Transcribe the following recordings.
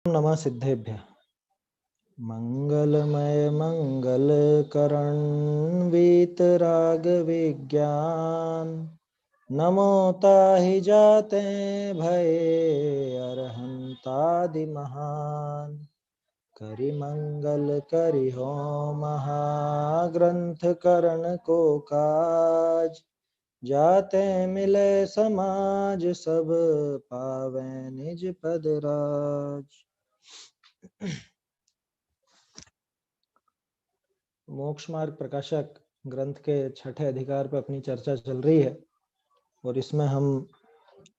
नमः सिद्धेभ्यः। मंगलमय मंगलकरण वीतराग विज्ञान, नमो ताहि जाते भये अरहंतादि महान। करि मंगल करि हो महाग्रंथ करण को काज, जाते मिले समाज सब पावे निज पद राज। मोक्ष मार्ग प्रकाशक ग्रंथ के छठे अधिकार पर अपनी चर्चा चल रही है और इसमें हम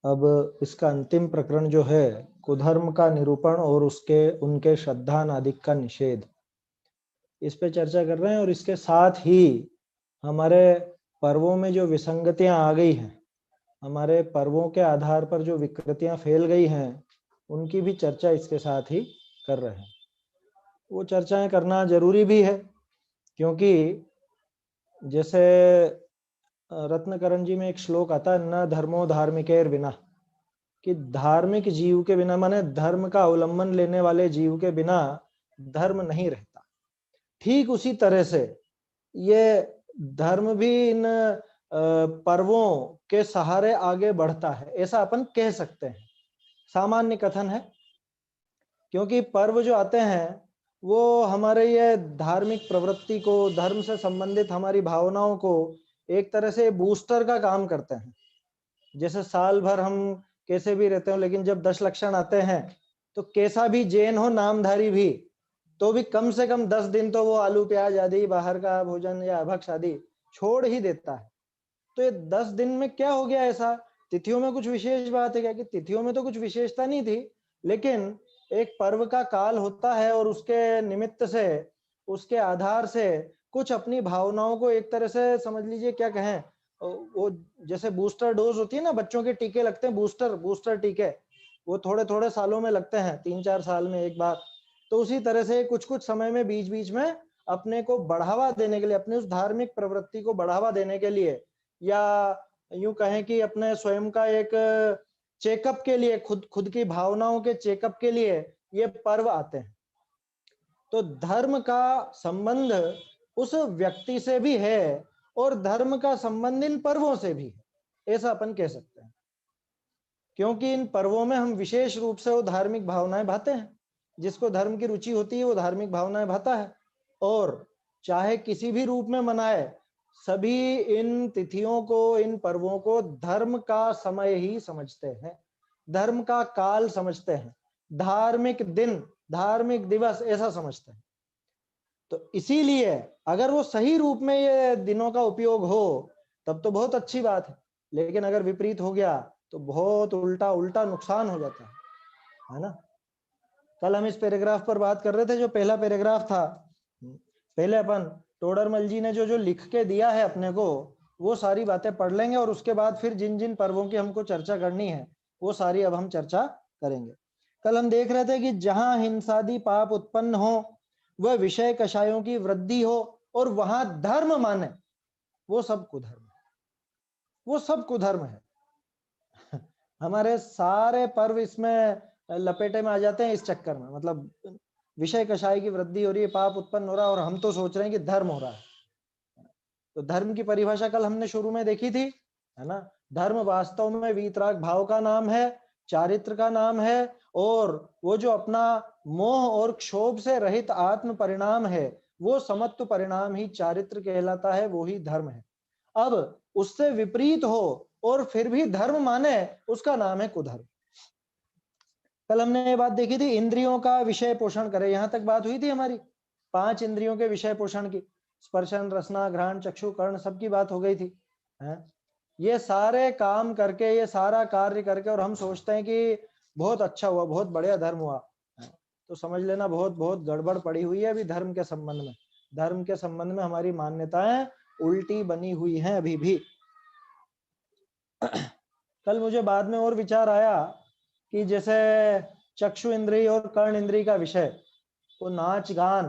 अब इसका अंतिम प्रकरण जो है कुधर्म का निरूपण और उसके उनके श्रद्धा नादिक का निषेध, इस पे चर्चा कर रहे हैं। और इसके साथ ही हमारे पर्वों में जो विसंगतियां आ गई हैं, हमारे पर्वों के आधार पर जो विकृतियां फैल गई हैं, उनकी भी चर्चा इसके साथ ही कर रहे हैं। वो चर्चाएं करना जरूरी भी है, क्योंकि जैसे रत्नकरण जी में एक श्लोक आता है, न धर्मो धार्मिकेर बिना, कि धार्मिक जीव के बिना, माने धर्म का अवलंबन लेने वाले जीव के बिना धर्म नहीं रहता। ठीक उसी तरह से ये धर्म भी इन पर्वों के सहारे आगे बढ़ता है, ऐसा अपन कह सकते हैं। सामान्य कथन है, क्योंकि पर्व जो आते हैं वो हमारे ये धार्मिक प्रवृत्ति को, धर्म से संबंधित हमारी भावनाओं को एक तरह से बूस्टर का काम करते हैं। जैसे साल भर हम कैसे भी रहते हो, लेकिन जब 10 लक्षण आते हैं तो कैसा भी जैन हो, नामधारी भी, तो भी कम से कम 10 दिन तो वो आलू प्याज आदि बाहर का भोजन या अभक्ष आदि छोड़ ही देता है। तो ये 10 दिन में क्या हो गया ऐसा? तिथियों में कुछ विशेष बात है क्या? कि तिथियों में तो कुछ विशेषता नहीं थी, लेकिन एक पर्व का काल होता है और उसके निमित्त से, उसके आधार से कुछ अपनी भावनाओं को एक तरह से समझ लीजिए, क्या कहें, वो जैसे बूस्टर डोज होती है ना, बच्चों के टीके लगते हैं, बूस्टर टीके, वो थोड़े थोड़े सालों में लगते हैं, 3-4 साल में एक बार। तो उसी तरह से कुछ कुछ समय में बीच बीच में अपने को बढ़ावा देने के लिए, अपने उस धार्मिक प्रवृत्ति को बढ़ावा देने के लिए, या यूं कहें कि अपने स्वयं का एक चेकअप के लिए, खुद की भावनाओं के चेकअप के लिए ये पर्व आते हैं। तो धर्म का संबंध उस व्यक्ति से भी है और धर्म का संबंध इन पर्वों से भी है, ऐसा अपन कह सकते हैं। क्योंकि इन पर्वों में हम विशेष रूप से वो धार्मिक भावनाएं भाते हैं। जिसको धर्म की रुचि होती है वो धार्मिक भावनाएं भाता है, और चाहे किसी भी रूप में मनाए, सभी इन तिथियों को, इन पर्वों को धर्म का समय ही समझते हैं, धर्म का काल समझते हैं, धार्मिक दिन, धार्मिक दिवस ऐसा समझते हैं। तो इसीलिए अगर वो सही रूप में ये दिनों का उपयोग हो तब तो बहुत अच्छी बात है, लेकिन अगर विपरीत हो गया तो बहुत उल्टा उल्टा नुकसान हो जाता है ना। कल हम इस पैराग्राफ पर बात कर रहे थे, जो पहला पैराग्राफ था, पहले अपन टोडरमल जी ने जो जो लिख के दिया है अपने को, वो सारी बातें पढ़ लेंगे और उसके बाद फिर जिन जिन पर्वों की हमको चर्चा करनी है वो सारी अब हम चर्चा करेंगे। कल हम देख रहे थे कि जहां हिंसादि पाप उत्पन्न हो, वह विषय कषायों की वृद्धि हो, और वहां धर्म माने, वो सब कुधर्म है, वो सब कुधर्म है। हमारे सारे पर्व इसमें लपेटे में आ जाते हैं इस चक्कर में। मतलब विषय कषाय की वृद्धि हो रही है, पाप उत्पन्न हो रहा है, और हम तो सोच रहे हैं कि धर्म हो रहा है। तो धर्म की परिभाषा कल हमने शुरू में देखी थी, है ना। धर्म वास्तव में वीतराग भाव का नाम है, चारित्र का नाम है, और वो जो अपना मोह और क्षोभ से रहित आत्म परिणाम है, वो समत्व परिणाम ही चारित्र कहलाता है, वो ही धर्म है। अब उससे विपरीत हो और फिर भी धर्म माने, उसका नाम है कुधर्म। कल हमने ये बात देखी थी, इंद्रियों का विषय पोषण करे, यहां तक बात हुई थी हमारी। 5 इंद्रियों के विषय पोषण की, स्पर्शन, रसना, घ्राण, चक्षु, कर्ण, सबकी बात हो गई थी, है? ये सारे काम करके, ये सारा कार्य करके, और हम सोचते हैं कि बहुत अच्छा हुआ, बहुत बढ़िया धर्म हुआ, है? तो समझ लेना बहुत बहुत गड़बड़ पड़ी हुई है अभी धर्म के संबंध में। धर्म के संबंध में हमारी मान्यताएं उल्टी बनी हुई हैं अभी भी। कल मुझे बाद में और विचार आया कि जैसे चक्षु इंद्रिय और कर्ण इंद्रिय का विषय, वो नाच गान,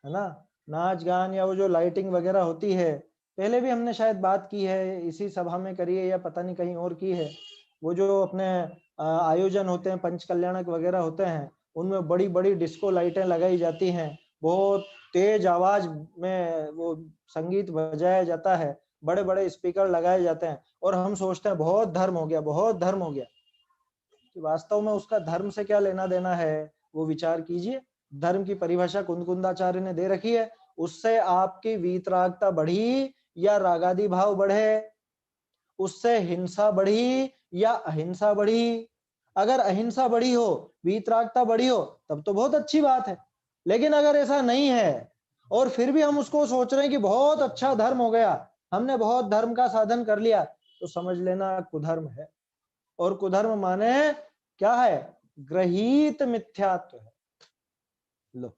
है ना, नाच गान या वो जो लाइटिंग वगैरह होती है, पहले भी हमने शायद बात की है, इसी सभा में करी है या पता नहीं कहीं और की है। वो जो अपने आयोजन होते हैं, पंच कल्याणक वगैरह होते हैं, उनमें बड़ी बड़ी डिस्को लाइटें लगाई जाती हैं, बहुत तेज आवाज में वो संगीत बजाया जाता है, बड़े बड़े स्पीकर लगाए जाते हैं, और हम सोचते हैं बहुत धर्म हो गया, बहुत धर्म हो गया। कि वास्तव में उसका धर्म से क्या लेना देना है, वो विचार कीजिए। धर्म की परिभाषा कुंदकुंदाचार्य ने दे रखी है, उससे आपकी वीतरागता बढ़ी या रागादि भाव बढ़े, उससे हिंसा बढ़ी या अहिंसा बढ़ी। अगर अहिंसा बढ़ी हो, वीतरागता बढ़ी हो, तब तो बहुत अच्छी बात है। लेकिन अगर ऐसा नहीं है और फिर भी हम उसको सोच रहे हैं कि बहुत अच्छा धर्म हो गया, हमने बहुत धर्म का साधन कर लिया, तो समझ लेना कुधर्म है। और कुधर्म माने क्या है? ग्रहीत मिथ्यात्व है। लो,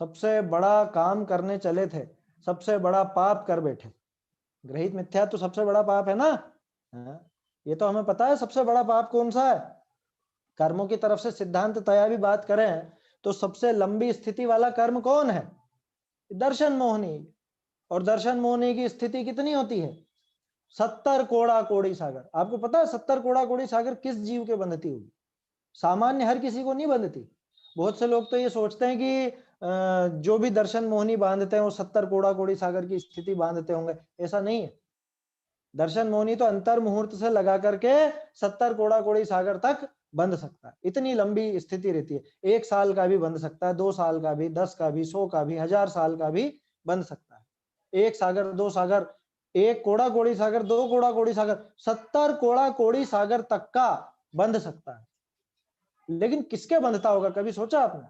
सबसे बड़ा काम करने चले थे, सबसे बड़ा पाप कर बैठे। ग्रहीत मिथ्यात्व तो सबसे बड़ा पाप है ना। ये तो हमें पता है सबसे बड़ा पाप कौन सा है। कर्मों की तरफ से सिद्धांत तया भी बात करें तो सबसे लंबी स्थिति वाला कर्म कौन है? दर्शन मोहनी। और दर्शन मोहनी की स्थिति कितनी होती है? 70 कोड़ा कोड़ी सागर। आपको पता है 70 कोड़ा कोड़ी सागर किस जीव के बंधती होगी? सामान्य हर किसी को नहीं बंधती। बहुत से लोग तो ये सोचते हैं कि जो भी दर्शन मोहनी बांधते हैं वो 70 कोड़ा कोड़ी सागर की स्थिति बांधते होंगे। ऐसा नहीं है। दर्शन मोहनी तो अंतर मुहूर्त से लगा करके 70 कोड़ा कोड़ी सागर तक बंध सकता है। इतनी लंबी स्थिति रहती है। 1 साल का भी बंध सकता है, 2 साल का भी, 10 का भी, 100 का भी, 1000 साल का भी बंध सकता है। 1 सागर, 2 सागर, 1 कोड़ा कोड़ी सागर, 2 कोड़ा कोड़ी सागर, 70 कोड़ा कोड़ी सागर तक का बंध सकता है। लेकिन किसके बंधता होगा, कभी सोचा आपने?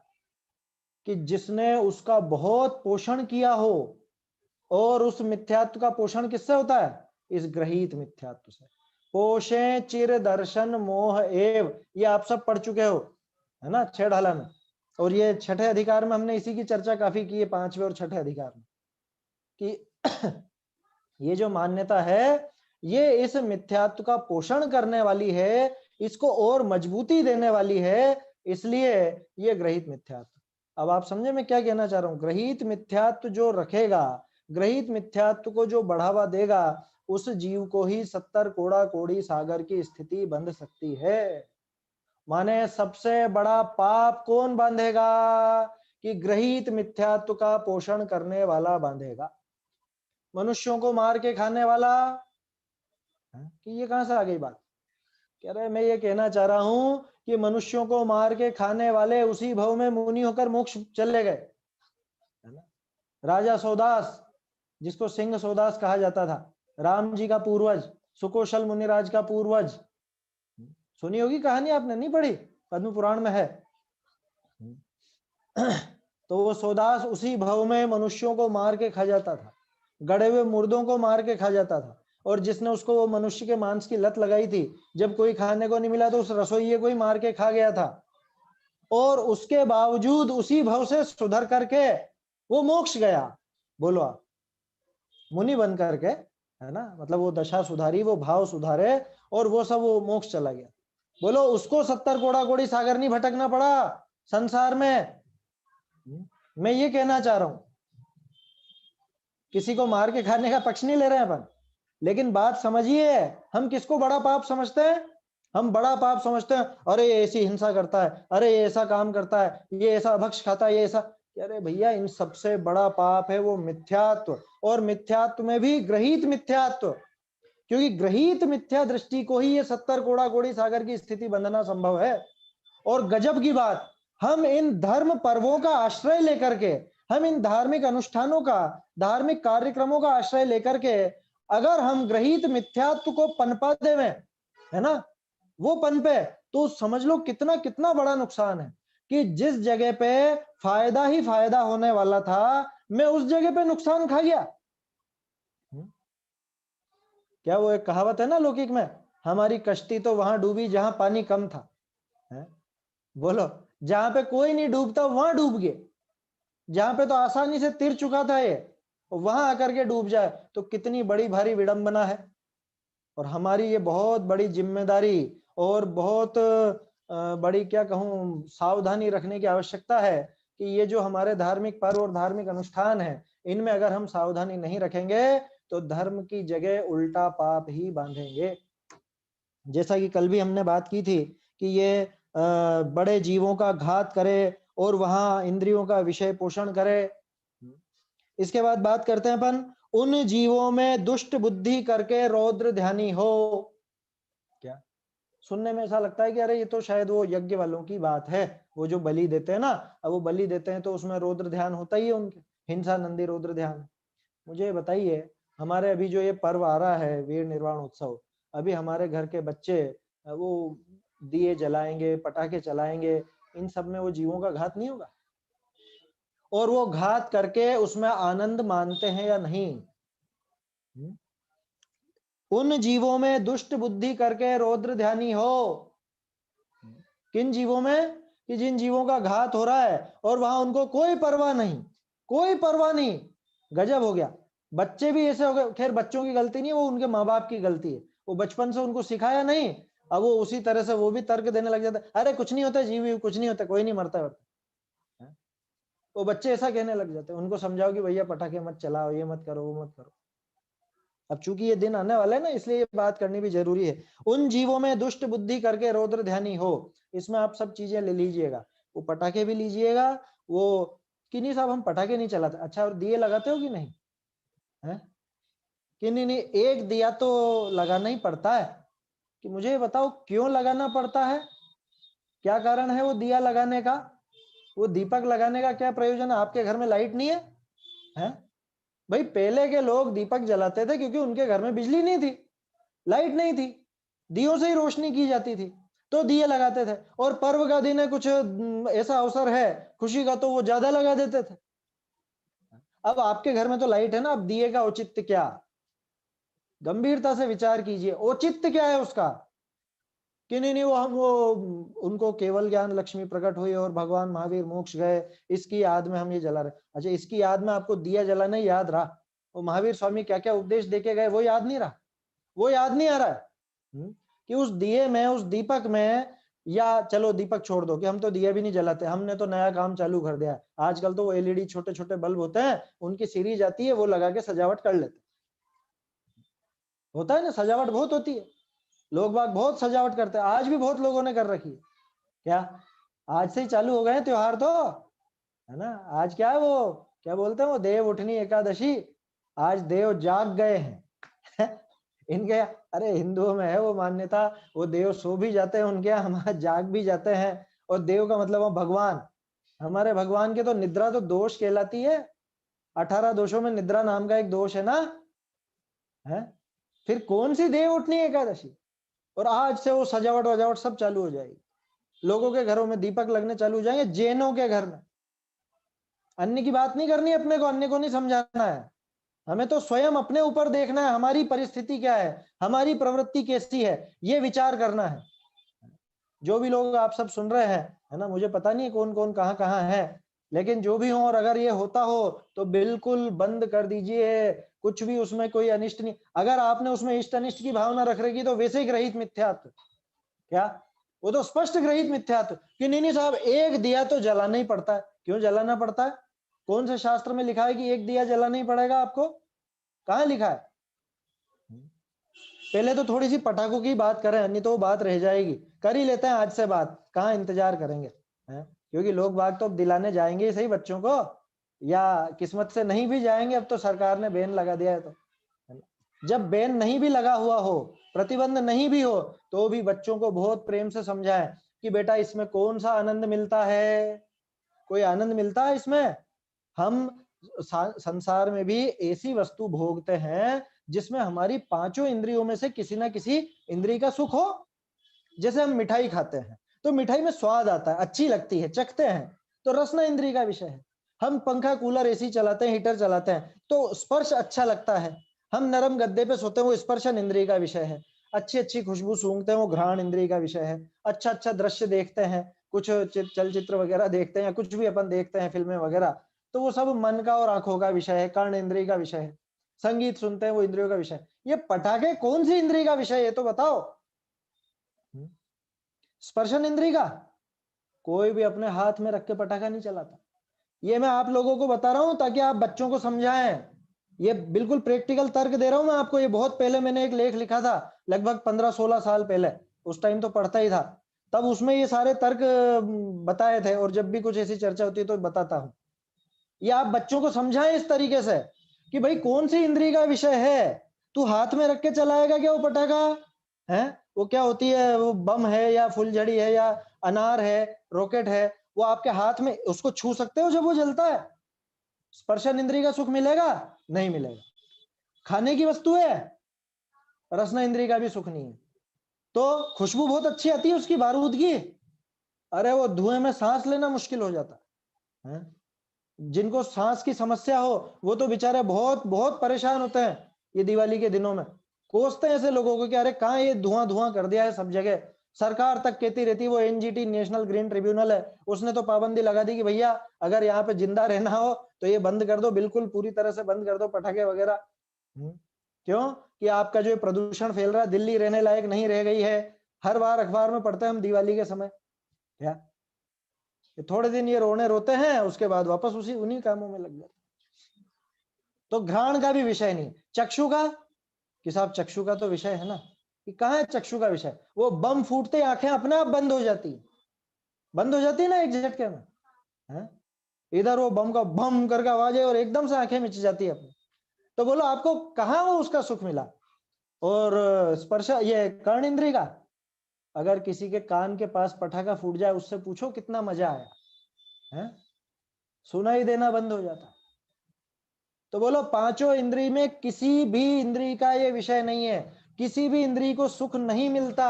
कि जिसने उसका बहुत पोषण किया हो। और उस मिथ्यात्व का पोषण किससे होता है? इस ग्रहीत मिथ्यात्व से। पोषे चिर दर्शन मोह एव, ये आप सब पढ़ चुके हो, है ना, 6 ढाला में। और ये 6ठे अधिकार में हमने इसी की चर्चा काफी की है, 5वें और 6ठे अधिकार में, कि ये जो मान्यता है ये इस मिथ्यात्व का पोषण करने वाली है, इसको और मजबूती देने वाली है, इसलिए ये ग्रहीत मिथ्यात्व। अब आप समझे मैं क्या कहना चाह रहा हूं? ग्रहीत मिथ्यात्व जो रखेगा, ग्रहीत मिथ्यात्व को जो बढ़ावा देगा, उस जीव को ही 70 कोड़ा कोड़ी सागर की स्थिति बंध सकती है। माने सबसे बड़ा पाप कौन बांधेगा? कि ग्रहीत मिथ्यात्व का पोषण करने वाला बांधेगा। मनुष्यों को मार के खाने वाला। कि ये कहां से आ गई बात? कह रहे मैं ये कहना चाह रहा हूं कि मनुष्यों को मार के खाने वाले उसी भव में मुनि होकर मोक्ष चले गए, है ना। राजा सौदास, जिसको सिंह सौदास कहा जाता था, राम जी का पूर्वज, सुकोशल मुनिराज का पूर्वज। सुनी होगी कहानी, आपने नहीं पढ़ी? पद्म पुराण में है। तो वो सौदास उसी भव में मनुष्यों को मार के खा जाता था, गड़े हुए मुर्दों को मार के खा जाता था। और जिसने उसको वो मनुष्य के मांस की लत लगाई थी, जब कोई खाने को नहीं मिला तो उस रसोइये को ही मार के खा गया था। और उसके बावजूद उसी भव से सुधर करके वो मोक्ष गया। बोलो आप, मुनि बन करके, है ना, मतलब वो दशा सुधारी, वो भाव सुधारे, और वो सब वो मोक्ष चला गया। बोलो उसको 70 कोड़ा कोड़ी सागर नहीं भटकना पड़ा संसार में। मैं ये कहना चाह रहा हूं, किसी को मार के खाने का पक्ष नहीं ले रहे हैं अपन, लेकिन बात समझिए, हम किसको बड़ा पाप समझते हैं? हम बड़ा पाप समझते हैं, अरे ये ऐसी हिंसा करता है, अरे ये ऐसा काम करता है, ये ऐसा भक्ष खाता है, ये ऐसा। अरे भैया, इन सबसे बड़ा पाप है वो मिथ्यात्व, और मिथ्यात्व में भी ग्रहीत मिथ्यात्व। क्योंकि ग्रहीत मिथ्या दृष्टि को ही ये 70 कोड़ा कोड़ी सागर की स्थिति बंधना संभव है। और गजब की बात, हम इन धर्म पर्वों का आश्रय लेकर के, हम इन धार्मिक अनुष्ठानों का, धार्मिक कार्यक्रमों का आश्रय लेकर के, अगर हम ग्रहीत मिथ्यात्व को पनपा देवें, है ना, वो पनपे, तो समझ लो कितना कितना बड़ा नुकसान है। कि जिस जगह पे फायदा ही फायदा होने वाला था, मैं उस जगह पे नुकसान खा गया। क्या वो एक कहावत है ना लौकिक में, हमारी कश्ती तो वहां डूबी जहां पानी कम था। है? बोलो, जहां पे कोई नहीं डूबता वहां डूब गए, जहां पे तो आसानी से तिर चुका था ये, वहां आकर के डूब जाए तो कितनी बड़ी भारी विडंबना है। और हमारी ये बहुत बड़ी जिम्मेदारी और बहुत बड़ी, क्या कहूं, सावधानी रखने की आवश्यकता है कि ये जो हमारे धार्मिक पर्व और धार्मिक अनुष्ठान है, इनमें अगर हम सावधानी नहीं रखेंगे तो धर्म की जगह उल्टा पाप ही बांधेंगे। जैसा कि कल भी हमने बात की थी कि ये बड़े जीवों का घात करे और वहां इंद्रियों का विषय पोषण करे। इसके बाद बात करते हैं अपन, उन जीवों में दुष्ट बुद्धि करके रौद्र ध्यानी हो। क्या सुनने में ऐसा लगता है कि अरे ये तो शायद वो यज्ञ वालों की बात है, वो जो बलि देते हैं ना, अब वो बलि देते हैं तो उसमें रौद्र ध्यान होता ही है उनके, हिंसा नंदी रौद्र ध्यान। मुझे बताइए, हमारे अभी जो ये पर्व आ रहा है वीर निर्वाण उत्सव, अभी हमारे घर के बच्चे वो दिए जलाएंगे, पटाखे चलाएंगे, इन सब में वो जीवों का घात नहीं होगा? और वो घात करके उसमें आनंद मानते हैं या नहीं? उन जीवों में दुष्ट बुद्धि करके रौद्र ध्यानी हो। किन जीवों में? कि जिन जीवों का घात हो रहा है और वहां उनको कोई परवाह नहीं, कोई परवाह नहीं। गजब हो गया। बच्चे भी ऐसे हो गए। खैर बच्चों की गलती नहीं है, वो उनके माँ बाप की गलती है, वो बचपन से उनको सिखाया नहीं। अब वो उसी तरह से वो भी तर्क देने लग जाता है, अरे कुछ नहीं होता, जीव कुछ नहीं होता, कोई नहीं मरता है। वो बच्चे ऐसा कहने लग जाते हैं। उनको समझाओ कि भैया पटाखे मत चलाओ, ये मत करो, वो मत करो। अब चूंकि ये दिन आने वाला है ना, इसलिए ये बात करनी भी जरूरी है। उन जीवों में दुष्ट बुद्धि करके रौद्र ध्यानी हो, इसमें आप सब चीजें ले लीजिएगा, वो पटाखे भी लीजिएगा। वो कि नहीं साहब हम पटाखे नहीं चलाते, अच्छा और दिए लगाते हो कि नहीं है? कि नहीं नहीं, एक दिया तो लगाना ही पड़ता है। कि मुझे ये बताओ क्यों लगाना पड़ता है, क्या कारण है वो दिया लगाने का, वो दीपक लगाने का क्या प्रयोजन है? आपके घर में लाइट नहीं है, है? भाई पहले के लोग दीपक जलाते थे क्योंकि उनके घर में बिजली नहीं थी, लाइट नहीं थी, दियों से ही रोशनी की जाती थी, तो दिए लगाते थे। और पर्व का दिन है, कुछ ऐसा अवसर है खुशी का, तो वो ज्यादा लगा देते थे। अब आपके घर में तो लाइट है ना, अब दिए का औचित्य क्या? गंभीरता से विचार कीजिए, औचित्य क्या है उसका? कि नहीं नहीं वो हम वो उनको केवल ज्ञान लक्ष्मी प्रकट हुई और भगवान महावीर मोक्ष गए, इसकी याद में हम ये जला रहे। अच्छा, इसकी याद में आपको दिया जलाना ही याद रहा, वो महावीर स्वामी क्या क्या उपदेश देके गए वो याद नहीं रहा, वो याद नहीं आ रहा है। कि उस दिए में, उस दीपक में, या चलो दीपक छोड़ दो कि हम तो दिया भी नहीं जलाते, हमने तो नया काम चालू कर दिया, आजकल तो वो एलईडी छोटे छोटे बल्ब होते हैं, उनकी सीरीज आती है, वो लगा के सजावट कर लेते। होता है ना, सजावट बहुत होती है, लोग बाग बहुत सजावट करते हैं, आज भी बहुत लोगों ने कर रखी है। क्या आज से ही चालू हो गए त्योहार तो, है ना? आज क्या है वो, क्या बोलते हैं वो, देव उठनी एकादशी, आज देव जाग गए हैं। इनके, अरे हिंदुओं में है वो मान्यता, वो देव सो भी जाते हैं उनके यहाँ, हमारे जाग भी जाते हैं। और देव का मतलब वो भगवान, हमारे भगवान के तो निद्रा तो दोष कहलाती है, 18 दोषों में निद्रा नाम का एक दोष है ना, है? फिर कौन सी देव उठनी एकादशी? और आज से वो सजावट वजावट सब चालू हो जाएगी, लोगों के घरों में दीपक लगने चालू हो जाएंगे, जैनों के घर में। अन्य की बात नहीं करनी अपने को, अन्य को नहीं समझाना है, हमें तो स्वयं अपने ऊपर देखना है, हमारी परिस्थिति क्या है, हमारी प्रवृत्ति कैसी है, ये विचार करना है। जो भी लोग आप सब सुन रहे हैं, है ना, मुझे पता नहीं कौन कौन कहाँ कहाँ है, लेकिन जो भी हो, और अगर ये होता हो तो बिल्कुल बंद कर दीजिए, कुछ भी उसमें कोई अनिष्ट नहीं। अगर आपने उसमें इष्ट अनिष्ट की भावना रख रखी तो वैसे ही ग्रहित मिथ्यात्व। क्या? वो तो स्पष्ट ग्रहित मिथ्यात्व कि नहीं नहीं साहब एक दिया तो जलाना ही पड़ता है। क्यों जलाना पड़ता है? कौन से शास्त्र में लिखा है कि एक दिया जलाना ही पड़ेगा आपको? कहाँ लिखा है? पहले तो थोड़ी सी पटाखों की बात करें, नहीं तो वो बात रह जाएगी। कर ही लेते हैं आज से बात, कहाँ इंतजार करेंगे, है? क्योंकि लोग बाग तो अब दिलाने जाएंगे ही सही बच्चों को, या किस्मत से नहीं भी जाएंगे, अब तो सरकार ने बैन लगा दिया है तो, है ना? जब बैन नहीं भी लगा हुआ हो, प्रतिबंध नहीं भी हो, तो भी बच्चों को बहुत प्रेम से समझाएं कि बेटा इसमें कौन सा आनंद मिलता है, कोई आनंद मिलता है इसमें? हम संसार में भी ऐसी वस्तु भोगते हैं जिसमें हमारी पांचों इंद्रियों में से किसी ना किसी इंद्रिय का सुख हो। जैसे हम मिठाई खाते हैं तो मिठाई में स्वाद आता है, अच्छी लगती है, चखते हैं, तो रसना इंद्रिय का विषय है। हम पंखा कूलर एसी चलाते हैं, हीटर चलाते हैं, तो स्पर्श अच्छा लगता है। हम नरम गद्दे पे सोते हैं, वो स्पर्शन इंद्रिय का विषय है। अच्छी अच्छी खुशबू सूंघते हैं, वो घ्राण इंद्रिय का विषय है। अच्छा अच्छा दृश्य देखते हैं, कुछ चलचित्र वगैरह देखते हैं, कुछ भी अपन देखते हैं फिल्में वगैरह, तो वो सब मन का और आंखों का विषय है, कर्ण इंद्रिय का विषय है। संगीत सुनते हैं, वो इंद्रियों का विषय। ये पटाखे कौन सी इंद्रिय का विषय है, तो बताओ? स्पर्शन इंद्रिय का? कोई भी अपने हाथ में रख के पटाखा नहीं चलाता। ये मैं आप लोगों को बता रहा हूं ताकि आप बच्चों को समझाएं। ये बिल्कुल प्रैक्टिकल तर्क दे रहा हूं मैं आपको। ये बहुत पहले मैंने एक लेख लिखा था, लगभग 15-16 साल पहले, उस टाइम तो पढ़ता ही था, तब उसमें ये सारे तर्क बताए थे, और जब भी कुछ ऐसी चर्चा होती है तो बताता हूं। ये आप बच्चों को समझाएं इस तरीके से कि भाई कौन सी इंद्री का विषय है, तू हाथ में रख के चलाएगा क्या वो पटाखा है? वो क्या होती है, वो बम है या फुलझड़ी है या अनार है, रॉकेट है, वो आपके हाथ में, उसको छू सकते हो जब वो जलता है? स्पर्शन इंद्री का सुख मिलेगा? नहीं मिलेगा। खाने की वस्तु है, रसना इंद्री का भी सुख नहीं है। तो खुशबू बहुत अच्छी आती है उसकी, बारूद की, अरे वो धुएं में सांस लेना मुश्किल हो जाता है। जिनको सांस की समस्या हो वो तो बेचारे बहुत बहुत परेशान होते हैं ये दिवाली के दिनों में, कोसते हैं ऐसे लोगों को कि अरे कहाँ ये धुआं धुआं कर दिया है सब जगह। सरकार तक कहती रहती है, वो एनजीटी नेशनल ग्रीन ट्रिब्यूनल है, उसने तो पाबंदी लगा दी कि भैया अगर यहाँ पे जिंदा रहना हो तो ये बंद कर दो, बिल्कुल पूरी तरह से बंद कर दो पटाखे वगैरह। क्यों? कि आपका जो प्रदूषण फैल रहा है, दिल्ली रहने लायक नहीं रह गई है। हर बार अखबार में पढ़ते हैं हम दिवाली के समय। क्या थोड़े दिन ये रोने रोते हैं, उसके बाद वापस उसी उन्हीं कामों में लग जाते। तो घ्राण का भी विषय नहीं, चक्षु का कि साहब चक्षु का तो विषय है ना, कि कहाँ है चक्षु का विषय? वो बम फूटते आंखें अपने आप बंद हो जाती है, बंद हो जाती है ना एक झटके में है? इधर वो बम का बम करके आवाज है और एकदम से आंखें मिच जाती है अपनी। तो बोलो आपको कहाँ वो उसका सुख मिला? और स्पर्श, ये कर्ण इंद्री का, अगर किसी के कान के पास पटाखा फूट जाए उससे पूछो कितना मजा आया है? सुनाई देना बंद हो जाता। तो बोलो पांचों इंद्री में किसी भी इंद्री का ये विषय नहीं है, किसी भी इंद्री को सुख नहीं मिलता।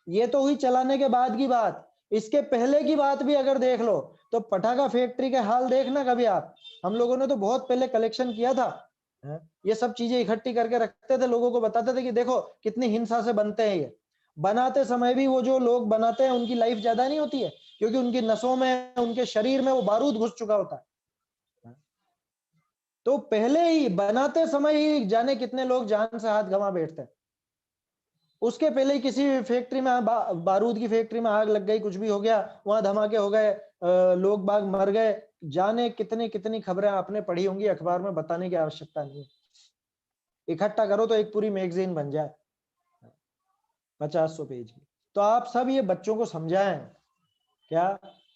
ये तो हुई चलाने के बाद की बात, इसके पहले की बात भी अगर देख लो तो पटाखा फैक्ट्री के हाल देखना कभी आप। हम लोगों ने तो बहुत पहले कलेक्शन किया था, ये सब चीजें इकट्ठी करके रखते थे, लोगों को बताते थे कि देखो कितनी हिंसा से बनते हैं ये। बनाते समय भी वो जो लोग बनाते हैं उनकी लाइफ ज्यादा नहीं होती है, क्योंकि उनकी नसों में, उनके शरीर में वो बारूद घुस चुका होता है। तो पहले ही बनाते समय ही जाने कितने लोग जान से हाथ गंवा बैठते हैं। उसके पहले ही किसी फैक्ट्री में बारूद की फैक्ट्री में आग लग गई, कुछ भी हो गया, वहां धमाके हो गए, लोग बाग मर गए, जाने कितनी कितनी खबरें आपने पढ़ी होंगी, अखबार में बताने की आवश्यकता नहीं है। इकट्ठा करो तो एक पूरी मैगजीन बन जाए 50-100 पेज की। तो आप सब ये बच्चों को समझाएं क्या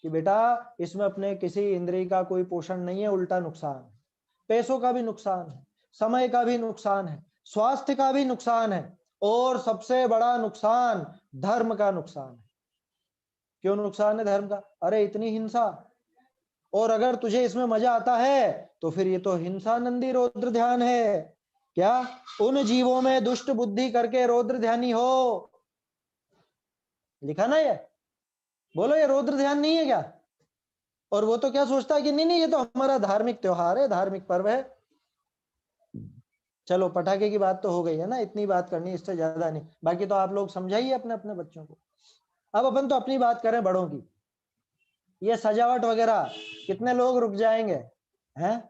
कि बेटा इसमें अपने किसी इंद्रिय का कोई पोषण नहीं है, उल्टा नुकसान है। पैसों का भी नुकसान है, समय का भी नुकसान है, स्वास्थ्य का भी नुकसान है, और सबसे बड़ा नुकसान धर्म का नुकसान है। क्यों नुकसान है धर्म का? अरे इतनी हिंसा, और अगर तुझे इसमें मजा आता है तो फिर ये तो हिंसा नंदी रौद्र ध्यान है। क्या उन जीवों में दुष्ट बुद्धि करके रौद्र ध्यानी हो, लिखा ना ये? बोलो ये रौद्र ध्यान नहीं है क्या? और वो तो क्या सोचता है कि नहीं नहीं ये तो हमारा धार्मिक त्योहार है, धार्मिक पर्व है। चलो पटाखे की बात तो हो गई है ना, इतनी बात करनी, इससे ज्यादा नहीं। बाकी तो आप लोग समझाइए अपने अपने बच्चों को। अब अपन तो अपनी बात करें बड़ों की, ये सजावट वगैरह कितने लोग रुक जाएंगे हैं?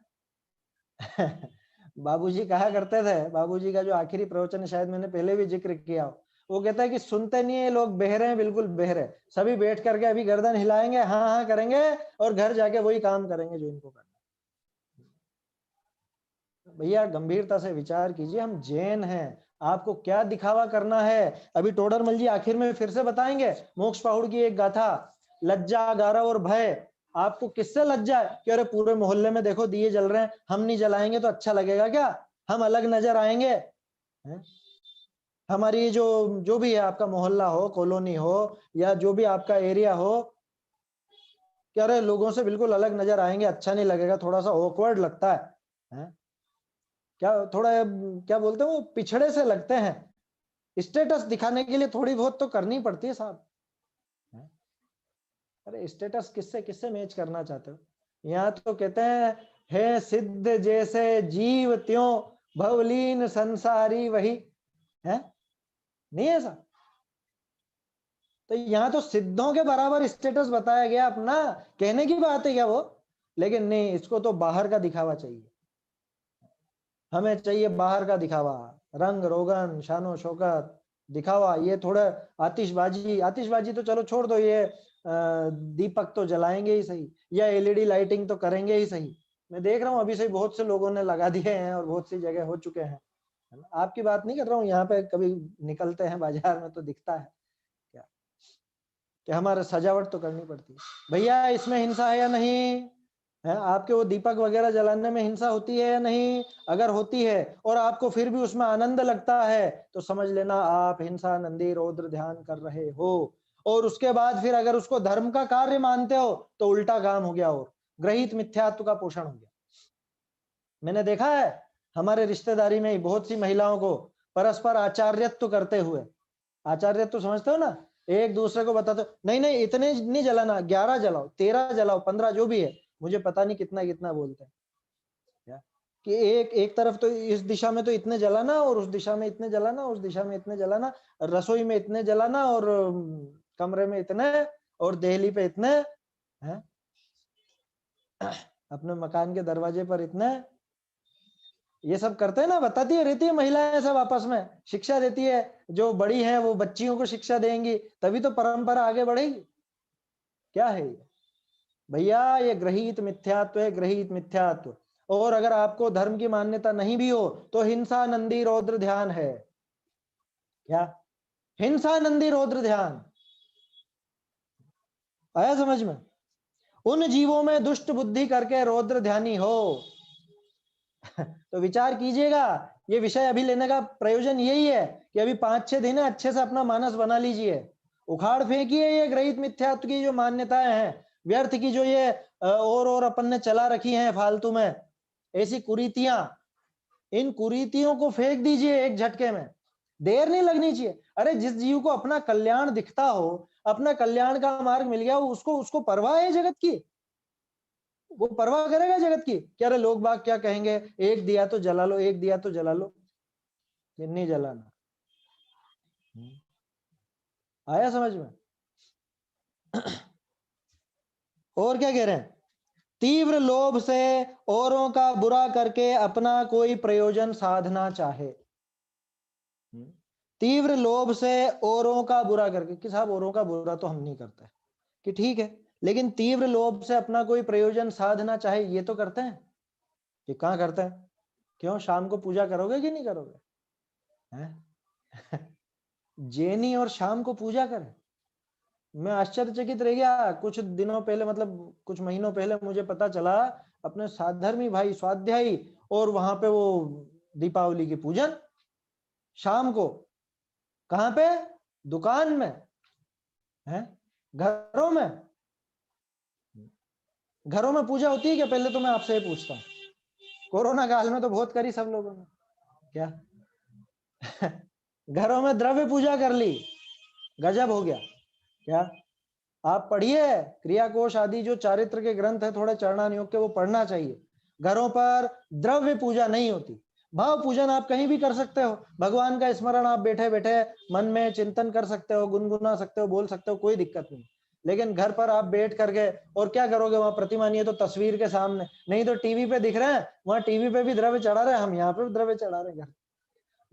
बाबूजी कहा करते थे, बाबूजी का जो आखिरी प्रवचन शायद मैंने पहले भी जिक्र किया, वो कहता है कि सुनते नहीं है लोग, बहरे हैं, बिल्कुल बहरे, सभी बैठ करके अभी गर्दन हिलाएंगे, हाँ हाँ करेंगे, और घर जाके वही काम करेंगे जो इनको करना। भैया गंभीरता से विचार कीजिए, हम जैन हैं, आपको क्या दिखावा करना है? अभी टोडरमल जी आखिर में फिर से बताएंगे मोक्ष पहाड़ की एक गाथा, लज्जा गारव और भय। आपको किससे लज्जा है कि अरे पूरे मोहल्ले में देखो दिए जल रहे हैं, हम नहीं जलाएंगे तो अच्छा लगेगा क्या? हम अलग नजर आएंगे? है? हमारी जो जो भी है, आपका मोहल्ला हो, कॉलोनी हो, या जो भी आपका एरिया हो, कि अरे लोगों से बिल्कुल अलग नजर आएंगे, अच्छा नहीं लगेगा, थोड़ा सा ऑकवर्ड लगता है? क्या थोड़ा क्या बोलते हैं वो, पिछड़े से लगते हैं, स्टेटस दिखाने के लिए थोड़ी बहुत तो करनी पड़ती है साहब। अरे स्टेटस किससे किससे मैच करना चाहते हो? यहाँ तो कहते हैं हे सिद्ध जैसे जीव त्यों भवलीन संसारी वही है, नहीं ऐसा? तो यहाँ तो सिद्धों के बराबर स्टेटस बताया गया अपना, कहने की बात है क्या वो? लेकिन नहीं, इसको तो बाहर का दिखावा चाहिए, हमें चाहिए बाहर का दिखावा, रंग रोगन शानो शौकत दिखावा। ये थोड़ा आतिशबाजी, आतिशबाजी तो चलो छोड़ दो, ये दीपक तो जलाएंगे ही सही, या एलईडी लाइटिंग तो करेंगे ही सही। मैं देख रहा हूँ अभी से बहुत से लोगों ने लगा दिए हैं और बहुत सी जगह हो चुके हैं, है ना? आपकी बात नहीं कर रहा हूँ, यहाँ पे कभी निकलते हैं बाजार में तो दिखता है क्या। कि हमारे सजावट तो करनी पड़ती है। भैया इसमें हिंसा है या नहीं है? आपके वो दीपक वगैरह जलाने में हिंसा होती है या नहीं? अगर होती है और आपको फिर भी उसमें आनंद लगता है तो समझ लेना आप हिंसा नंदी रौद्र ध्यान कर रहे हो। और उसके बाद फिर अगर उसको धर्म का कार्य मानते हो तो उल्टा काम हो गया और ग्रहित मिथ्यात्व का पोषण हो गया। मैंने देखा है हमारे रिश्तेदारी में ही बहुत सी महिलाओं को परस्पर आचार्यत्व करते हुए, आचार्यत्व समझते हो ना, एक दूसरे को बताते हो, नहीं नहीं इतने नहीं जलाना, 11 जलाओ, 13 जलाओ, 15 जो भी है, मुझे पता नहीं कितना कितना बोलते हैं कि एक तरफ तो इस दिशा में तो इतने जलाना और उस दिशा में इतने जलाना, उस दिशा में इतने जलाना, रसोई में इतने जलाना और कमरे में इतने और देहली पे इतने हैं, अपने मकान के दरवाजे पर इतने, ये सब करते हैं ना, बताती है रहती है महिलाएं सब आपस में, शिक्षा देती है, जो बड़ी है वो बच्चियों को शिक्षा देंगी, तभी तो परंपरा आगे बढ़ेगी। क्या है ये भैया? ये ग्रहित मिथ्यात्व है, ग्रहित मिथ्यात्व। और अगर आपको धर्म की मान्यता नहीं भी हो तो हिंसा नंदी रौद्र ध्यान है। क्या हिंसा नंदी रौद्र ध्यान आया समझ में? उन जीवों में दुष्ट बुद्धि करके रौद्र ध्यानी हो तो विचार कीजिएगा। ये विषय अभी लेने का प्रयोजन यही है कि अभी 5-6 दिन है, अच्छे से अपना मानस बना लीजिए, उखाड़ फेंकिए ये ग्रहित मिथ्यात्व की जो मान्यताएं हैं, व्यर्थ की जो ये और अपन ने चला रखी हैं फालतू में ऐसी कुरीतियां, इन कुरीतियों को फेंक दीजिए एक झटके में, देर नहीं लगनी चाहिए। अरे जिस जीव को अपना कल्याण दिखता हो, अपना कल्याण का मार्ग मिल गया, उसको उसको परवाह है जगत की? वो परवाह करेगा जगत की? क्या अरे लोग बाग क्या कहेंगे, एक दिया तो जला लो, एक दिया तो जला लो, ये नहीं जलाना। आया समझ में? और क्या कह रहे हैं? तीव्र लोभ से औरों का बुरा करके अपना कोई प्रयोजन साधना चाहे। तीव्र लोभ से औरों का बुरा करके, कि साहब औरों का बुरा तो हम नहीं करते, कि ठीक है, लेकिन तीव्र लोभ से अपना कोई प्रयोजन साधना चाहे, ये तो करते हैं। ये कहाँ करते हैं? क्यों, शाम को पूजा करोगे कि नहीं करोगे? हैं? जैनी और शाम को पूजा करें? मैं आश्चर्यचकित रह गया। कुछ दिनों पहले, मतलब कुछ महीनों पहले मुझे पता चला अपने साधर्मी भाई स्वाध्यायी, और वहां पे वो दीपावली की पूजन शाम को, कहां पे? दुकान में है? घरों में? घरों में पूजा होती है क्या? पहले तो मैं आपसे ही पूछता हूँ। कोरोना काल में तो बहुत करी सब लोगों ने, क्या घरों में द्रव्य पूजा कर ली, गजब हो गया। क्या आप पढ़िए क्रिया कोश आदि जो चारित्र के ग्रंथ है थोड़े चरणान योग के, वो पढ़ना चाहिए। घरों पर द्रव्य पूजा नहीं होती, भाव पूजन आप कहीं भी कर सकते हो, भगवान का स्मरण आप बैठे बैठे मन में चिंतन कर सकते हो, गुनगुना सकते हो, बोल सकते हो, कोई दिक्कत नहीं। लेकिन घर पर आप बैठ करके और क्या करोगे? वहां प्रतिमा नहीं है तो तस्वीर के सामने, नहीं तो टीवी पे दिख रहे हैं, वहां टीवी पे भी द्रव्य चढ़ा रहे हैं, हम यहाँ पे भी द्रव्य चढ़ा रहे हैं।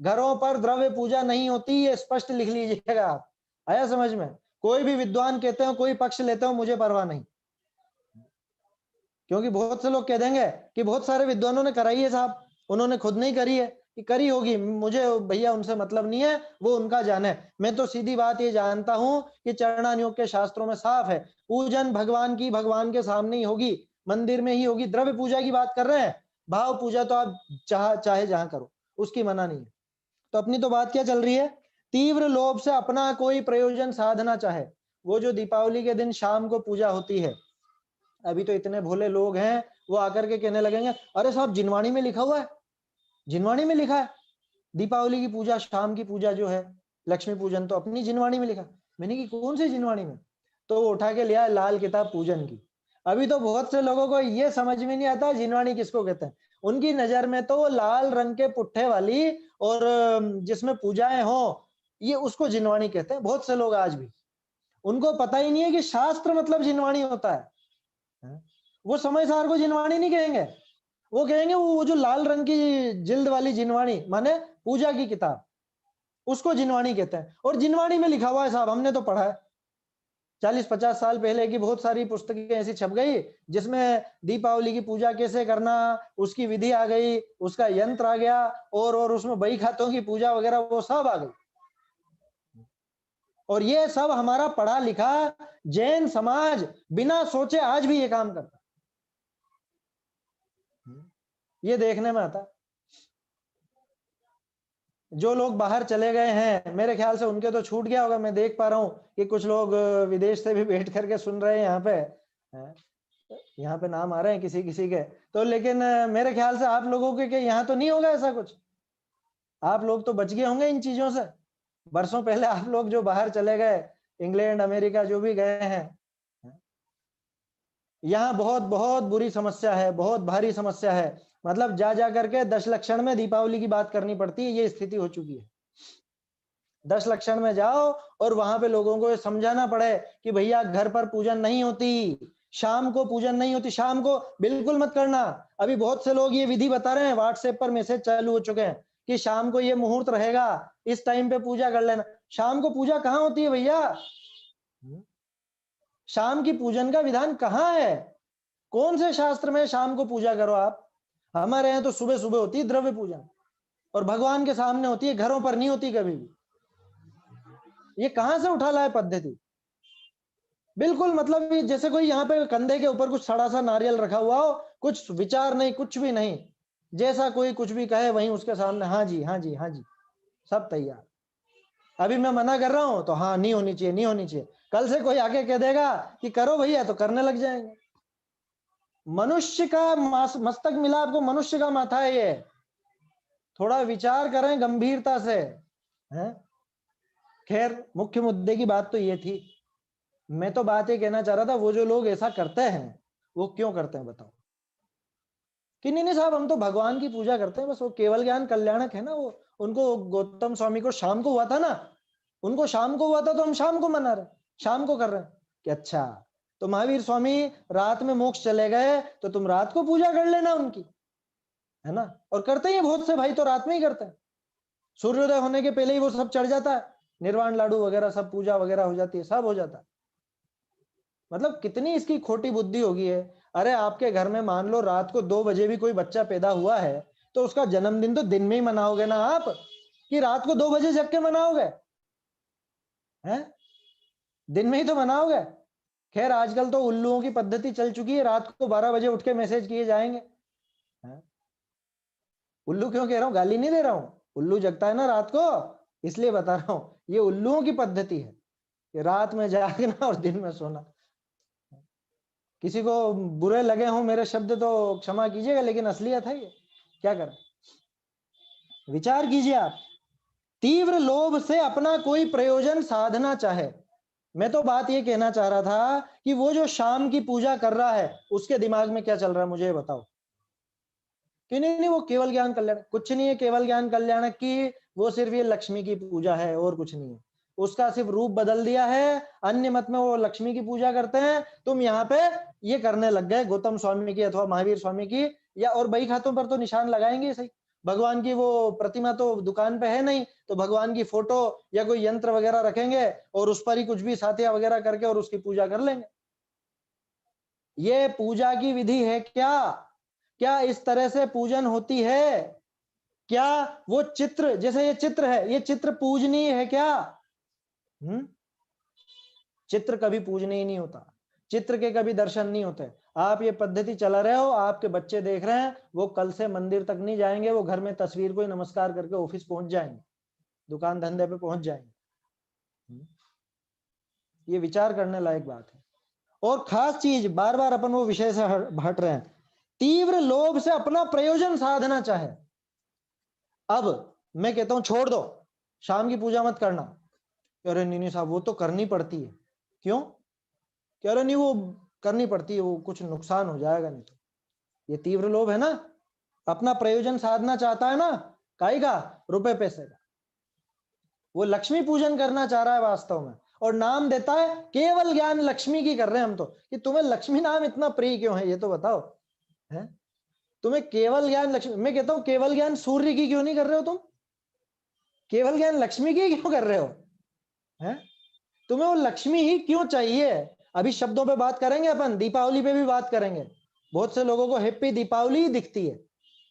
घरों पर द्रव्य पूजा नहीं होती, ये स्पष्ट लिख लीजिएगा आप। आया समझ में? कोई भी विद्वान कहते हो, कोई पक्ष लेते हो, मुझे परवाह नहीं, क्योंकि बहुत से लोग कह देंगे कि बहुत सारे विद्वानों ने कराई है साहब, उन्होंने खुद नहीं करी है, कि करी होगी, मुझे भैया उनसे मतलब नहीं है, वो उनका जाने। मैं तो सीधी बात ये जानता हूं कि चरणान योग के शास्त्रों में साफ है, पूजन भगवान की भगवान के सामने ही होगी, मंदिर में ही होगी। द्रव्य पूजा की बात कर रहे हैं, भाव पूजा तो आप चाहे जहां करो, उसकी मना नहीं है। तो अपनी तो बात क्या चल रही है? तीव्र लोभ से अपना कोई प्रयोजन साधना चाहे। वो जो दीपावली के दिन शाम को पूजा होती है, अभी तो इतने भोले लोग हैं, वो आकर के कहने लगेंगे अरे साहब जिनवाणी में लिखा हुआ है, जिनवाणी में लिखा है दीपावली की पूजा, शाम की पूजा जो है लक्ष्मी पूजन, तो अपनी जिनवाणी में लिखा। मैंने कि कौन सी जिनवाणी में? तो वो उठा के लिया लाल किताब पूजन की। अभी तो बहुत से लोगों को ये समझ में नहीं आता जिनवाणी किसको कहते हैं। उनकी नजर में तो लाल रंग के पुट्ठे वाली और जिसमें पूजाएं हो, ये उसको जिनवाणी कहते हैं बहुत से लोग आज भी। उनको पता ही नहीं है कि शास्त्र मतलब जिनवाणी होता है। वो समय सार को जिनवाणी नहीं कहेंगे, वो कहेंगे वो जो लाल रंग की जिल्द वाली जिनवाणी, माने पूजा की किताब, उसको जिनवाणी कहते हैं। और जिनवाणी में लिखा हुआ है साहब, हमने तो पढ़ा है 40-50 साल पहले की बहुत सारी पुस्तकें ऐसी छप गई जिसमें दीपावली की पूजा कैसे करना, उसकी विधि आ गई, उसका यंत्र आ गया, और उसमें बही खातों की पूजा वगैरह वो सब आ गई। और ये सब हमारा पढ़ा लिखा जैन समाज बिना सोचे आज भी ये काम करता है। ये देखने में आता। जो लोग बाहर चले गए हैं मेरे ख्याल से उनके तो छूट गया होगा। मैं देख पा रहा हूँ कि कुछ लोग विदेश से भी बैठ करके सुन रहे हैं यहाँ पे नाम आ रहे हैं किसी किसी के। तो लेकिन मेरे ख्याल से आप लोगों के यहाँ तो नहीं होगा ऐसा कुछ। आप लोग तो बच गए होंगे इन चीजों से। बरसों पहले आप लोग जो बाहर चले गए, इंग्लैंड अमेरिका जो भी गए हैं, यहाँ बहुत बहुत बुरी समस्या है, बहुत भारी समस्या है। मतलब जा करके 10 लक्षण में दीपावली की बात करनी पड़ती है, ये स्थिति हो चुकी है। 10 लक्षण में जाओ और वहां पे लोगों को समझाना पड़े कि भैया घर पर पूजन नहीं होती, शाम को पूजन नहीं होती, शाम को बिल्कुल मत करना। अभी बहुत से लोग ये विधि बता रहे हैं, व्हाट्सएप पर मैसेज चालू हो चुके हैं कि शाम को ये मुहूर्त रहेगा, इस टाइम पे पूजा कर लेना। शाम को पूजा कहाँ होती है भैया? शाम की पूजन का विधान कहाँ है? कौन से शास्त्र में शाम को पूजा करो आप? हमारे यहाँ तो सुबह सुबह होती है द्रव्य पूजन, और भगवान के सामने होती है, घरों पर नहीं होती कभी भी। ये कहां से उठा लाए पद्धति? बिल्कुल मतलब ये जैसे कोई यहाँ पे कंधे के ऊपर कुछ सड़ा सा नारियल रखा हुआ हो, कुछ विचार नहीं, कुछ भी नहीं, जैसा कोई कुछ भी कहे वहीं उसके सामने हाँ जी हाँ जी हाँ जी, सब तैयार। अभी मैं मना कर रहा हूं तो हाँ नहीं होनी चाहिए, नहीं होनी चाहिए। कल से कोई आके कह देगा कि करो भैया तो करने लग जाएंगे। मनुष्य का मस्तक मिला, आपको मनुष्य का माथा है ये। थोड़ा विचार करें गंभीरता से, है? खैर मुख्य मुद्दे की बात तो ये थी। मैं तो बात ये कहना चाह रहा था, वो जो लोग ऐसा करते हैं वो क्यों करते हैं बताओ? कि नहीं साहब हम तो भगवान की पूजा करते हैं बस, वो केवल ज्ञान कल्याणक है ना। वो उनको गौतम स्वामी को शाम को हुआ था ना, उनको शाम को हुआ था तो हम शाम को मना रहे, शाम को कर रहे हैं कि अच्छा तो महावीर स्वामी रात में मोक्ष चले गए तो तुम रात को पूजा कर लेना उनकी, है ना। और करते ही बहुत से भाई तो रात में ही करते हैं, सूर्योदय होने के पहले ही वो सब चढ़ जाता है, निर्वाण लाडू वगैरह सब पूजा वगैरह हो जाती है, सब हो जाता है। मतलब कितनी इसकी खोटी बुद्धि होगी है। अरे आपके घर में मान लो रात को 2 बजे भी कोई बच्चा पैदा हुआ है तो उसका जन्मदिन तो दिन में ही मनाओगे ना आप, कि रात को 2 बजे जग के मनाओगे? हैं? दिन में ही तो मनाओगे। खैर आजकल तो उल्लुओं की पद्धति चल चुकी है, रात को 12 बजे उठ के मैसेज किए जाएंगे। हैं? उल्लू क्यों कह रहा हूं, गाली नहीं दे रहा हूं, उल्लू जगता है ना रात को, इसलिए बता रहा हूं। ये उल्लुओं की पद्धति है कि रात में जागना और दिन में सोना। किसी को बुरे लगे हों मेरे शब्द तो क्षमा कीजिएगा, लेकिन असलियत है ये, क्या करें? विचार कीजिए आप। तीव्र लोभ से अपना कोई प्रयोजन साधना चाहे। मैं तो बात ये कहना चाह रहा था कि वो जो शाम की पूजा कर रहा है उसके दिमाग में क्या चल रहा है मुझे बताओ? कि नहीं वो केवल ज्ञान कल्याण कुछ नहीं है, केवल ज्ञान कल्याण की वो सिर्फ ये लक्ष्मी की पूजा है और कुछ नहीं है। उसका सिर्फ रूप बदल दिया है, अन्य मत में वो लक्ष्मी की पूजा करते हैं, तुम यहाँ पे ये करने लग गए गौतम स्वामी की अथवा महावीर स्वामी की, या और बही खातों पर तो निशान लगाएंगे सही। भगवान की वो प्रतिमा तो दुकान पे है नहीं, तो भगवान की फोटो या कोई यंत्र वगैरह रखेंगे और उस पर ही कुछ भी साथिया वगैरह करके और उसकी पूजा कर लेंगे। ये पूजा की विधि है क्या? क्या इस तरह से पूजन होती है क्या? वो चित्र, जैसे ये चित्र है, ये चित्र पूजनीय है क्या? चित्र कभी पूजनीय नहीं होता, चित्र के कभी दर्शन नहीं होते। आप ये पद्धति चला रहे हो, आपके बच्चे देख रहे हैं, वो कल से मंदिर तक नहीं जाएंगे, वो घर में तस्वीर को ही नमस्कार करके ऑफिस पहुंच जाएंगे, दुकान धंधे पे पहुंच जाएंगे। ये विचार करने लायक बात है। और खास चीज, बार बार अपन वो विषय से हट रहे हैं, तीव्र लोभ से अपना प्रयोजन साधना चाहे। अब मैं कहता हूं छोड़ दो, शाम की पूजा मत करना। अरे नहीं साहब वो तो करनी पड़ती है। क्यों? कह रहे नहीं वो करनी पड़ती है, वो कुछ नुकसान हो जाएगा नहीं तो। ये तीव्र लोभ है ना, अपना प्रयोजन साधना चाहता है ना, काई का? रुपए पैसे का। वो लक्ष्मी पूजन करना चाह रहा है वास्तव में, और नाम देता है केवल ज्ञान लक्ष्मी की कर रहे हैं हम तो। कि तुम्हें लक्ष्मी नाम इतना प्रिय क्यों है ये तो बताओ, है? तुम्हें केवल ज्ञान लक्ष्मी, मैं कहता हूं केवल ज्ञान सूर्य की क्यों नहीं कर रहे हो तुम? केवल ज्ञान लक्ष्मी की क्यों कर रहे हो? है? तुम्हें वो लक्ष्मी ही क्यों चाहिए? अभी शब्दों पे बात करेंगे अपन, दीपावली पे भी बात करेंगे। बहुत से लोगों को हैप्पी दीपावली ही दिखती है,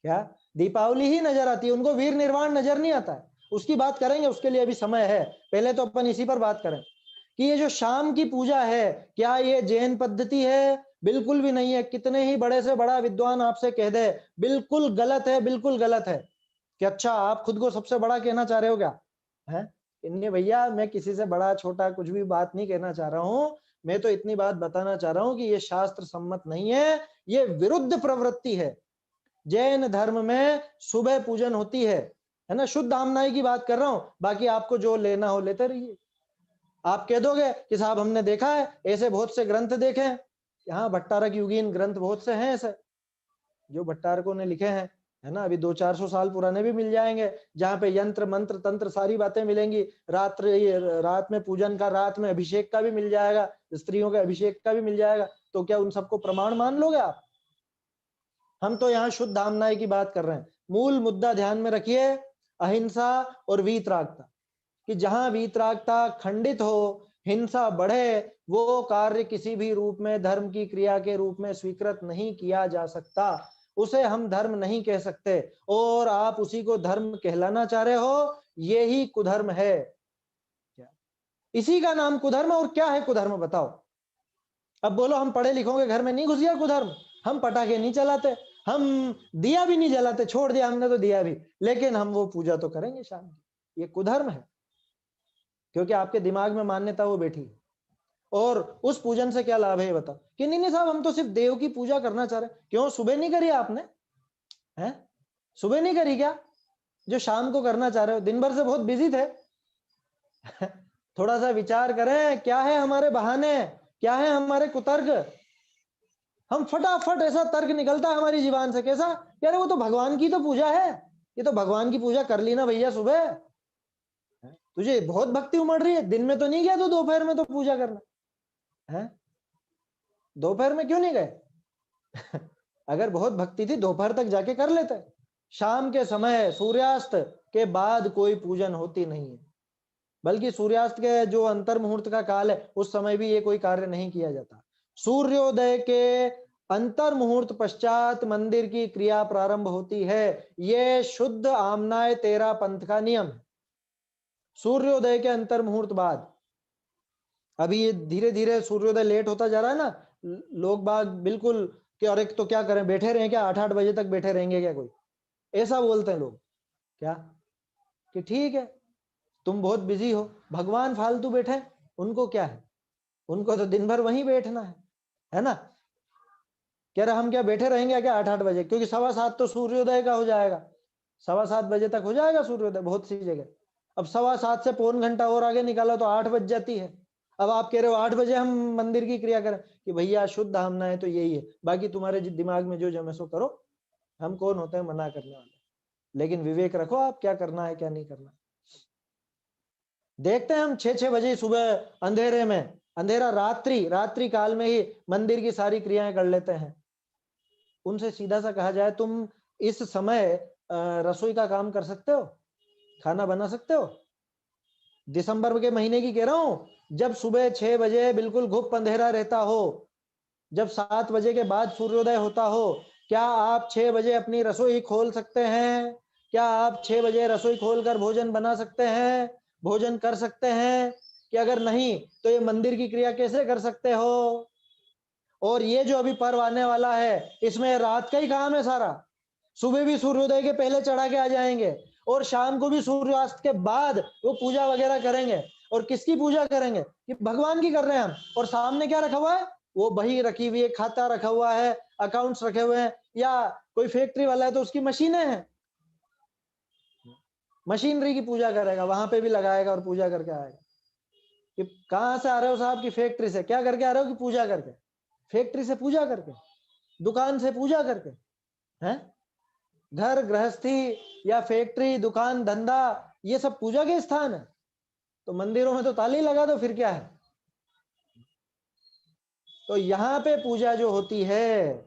क्या दीपावली ही नजर आती है, उनको वीर निर्वाण नजर नहीं आता है। उसकी बात करेंगे, उसके लिए अभी समय है। पहले तो अपन इसी पर बात करें कि ये जो शाम की पूजा है, क्या ये जैन पद्धति है? बिल्कुल भी नहीं है। कितने ही बड़े से बड़ा विद्वान आपसे कह दे बिल्कुल गलत है, बिल्कुल गलत है, कि अच्छा आप खुद को सबसे बड़ा कहना चाह रहे हो क्या? है इन्हें भैया, मैं किसी से बड़ा छोटा कुछ भी बात नहीं कहना चाह रहा हूं। मैं तो इतनी बात बताना चाह रहा हूं कि ये शास्त्र सम्मत नहीं है, ये विरुद्ध प्रवृत्ति है। जैन धर्म में सुबह पूजन होती है ना? शुद्ध आमनाई की बात कर रहा हूं, बाकी आपको जो लेना हो लेते रहिए। आप कह दोगे कि साहब हमने देखा है, ऐसे बहुत से ग्रंथ देखे हैं। यहाँ भट्टारक युगीन ग्रंथ बहुत से हैं ऐसे जो भट्टारकों ने लिखे हैं, है ना? अभी 200-400 साल पुराने भी मिल जाएंगे, जहाँ पे यंत्र मंत्र तंत्र सारी बातें मिलेंगी। रात में पूजन का, रात में अभिषेक का भी मिल जाएगा, स्त्रियों के अभिषेक का भी मिल जाएगा। तो क्या उन सबको प्रमाण मान लोगे आप? हम तो यहाँ शुद्ध आमनाई की बात कर रहे हैं। मूल मुद्दा ध्यान में रखिए, अहिंसा और वीतरागता, कि जहां वीतरागता खंडित हो, हिंसा बढ़े, वो कार्य किसी भी रूप में धर्म की क्रिया के रूप में स्वीकृत नहीं किया जा सकता। उसे हम धर्म नहीं कह सकते, और आप उसी को धर्म कहलाना चाह रहे हो, यही कुधर्म है। इसी का नाम कुधर्म। और क्या है कुधर्म बताओ? अब बोलो, हम पढ़े लिखों के घर में नहीं घुस गया कुधर्म? हम पटाखे नहीं चलाते, हम दिया भी नहीं जलाते, छोड़ दिया हमने तो दिया भी, लेकिन हम वो पूजा तो करेंगे शाम की। ये कुधर्म है, क्योंकि आपके दिमाग में मान्यता वो बैठी है। और उस पूजन से क्या लाभ है बताओ? कि नहीं साहब, हम तो सिर्फ देव की पूजा करना चाह रहे हैं। क्यों सुबह नहीं करी आपने? हैं? सुबह नहीं करी क्या जो शाम को करना चाह रहे हो? दिन भर से बहुत बिजी थे। थोड़ा सा विचार करें, क्या है हमारे बहाने, क्या है हमारे कुतर्क? हम फटाफट ऐसा तर्क निकलता है हमारी जीवान से, कैसा? यार वो तो भगवान की तो पूजा है, ये तो भगवान की पूजा कर ली ना भैया सुबह। तुझे बहुत भक्ति उमड़ रही है, दिन में तो नहीं गया, तो दोपहर में तो पूजा करना है। दोपहर में क्यों नहीं गए? अगर बहुत भक्ति थी दोपहर तक जाके कर लेते। शाम के समय सूर्यास्त के बाद कोई पूजन होती नहीं है, बल्कि सूर्यास्त के जो अंतर मुहूर्त का काल है उस समय भी ये कोई कार्य नहीं किया जाता। सूर्योदय के अंतर मुहूर्त पश्चात मंदिर की क्रिया प्रारंभ होती है। ये शुद्ध आमनाय तेरा पंथ का नियम है। सूर्योदय के अंतर मुहूर्त बाद, अभी ये धीरे धीरे सूर्योदय लेट होता जा रहा है ना, लोग बाग बिल्कुल कि अरे तो क्या करें, बैठे रहें क्या, 8-8 बजे तक बैठे रहेंगे क्या कोई? ऐसा बोलते हैं लोग। क्या कि ठीक है तुम बहुत बिजी हो, भगवान फालतू बैठे, उनको क्या है, उनको तो दिन भर वहीं बैठना है ना? कह रहे हम क्या बैठे रहेंगे क्या 8-8 बजे? क्योंकि 7:15 तो सूर्योदय का हो जाएगा, 7:15 बजे तक हो जाएगा सूर्योदय बहुत सी जगह। अब 7:15 से पौन घंटा और आगे निकाला तो 8 बज जाती है। अब आप कह रहे हो 8 बजे हम मंदिर की क्रिया करें, कि भैया शुद्ध हमना है तो यही है, बाकी तुम्हारे दिमाग में जो जमे सो करो, हम कौन होते हैं मना करने वाले? लेकिन विवेक रखो आप क्या करना है क्या नहीं करना। देखते हैं हम 6-6 बजे सुबह अंधेरे में, अंधेरा रात्रि काल में ही मंदिर की सारी क्रियाएं कर लेते हैं। उनसे सीधा सा कहा जाए, तुम इस समय रसोई का काम कर सकते हो, खाना बना सकते हो? दिसंबर के महीने की कह रहा हूं, जब सुबह 6 बजे बिल्कुल घुप अंधेरा रहता हो, जब 7 बजे के बाद सूर्योदय होता हो, क्या आप 6 बजे अपनी रसोई खोल सकते हैं? क्या आप 6 बजे रसोई खोलकर भोजन बना सकते हैं, भोजन कर सकते हैं? कि अगर नहीं तो ये मंदिर की क्रिया कैसे कर सकते हो? और ये जो अभी पर्व आने वाला है, इसमें रात का ही काम है सारा। सुबह भी सूर्योदय के पहले चढ़ा के आ जाएंगे, और शाम को भी सूर्यास्त के बाद वो पूजा वगैरह करेंगे। और किसकी पूजा करेंगे? कि भगवान की कर रहे हैं हम। और सामने क्या रखा हुआ है? वो बही रखी हुई है, खाता रखा हुआ है, अकाउंट्स रखे हुए हैं, या कोई फैक्ट्री वाला है तो उसकी मशीनें हैं, मशीनरी की पूजा करेगा, वहां पे भी लगाएगा और पूजा करके आएगा। कि कहां से आ रहे हो साहब? की फैक्ट्री से। क्या करके आ रहे हो? कि पूजा करके। फैक्ट्री से पूजा करके, दुकान से पूजा करके, हैं? घर गृहस्थी या फैक्ट्री दुकान धंधा ये सब पूजा के स्थान है। तो मंदिरों में तो ताली लगा दो, फिर क्या है? तो यहाँ पे पूजा जो होती है,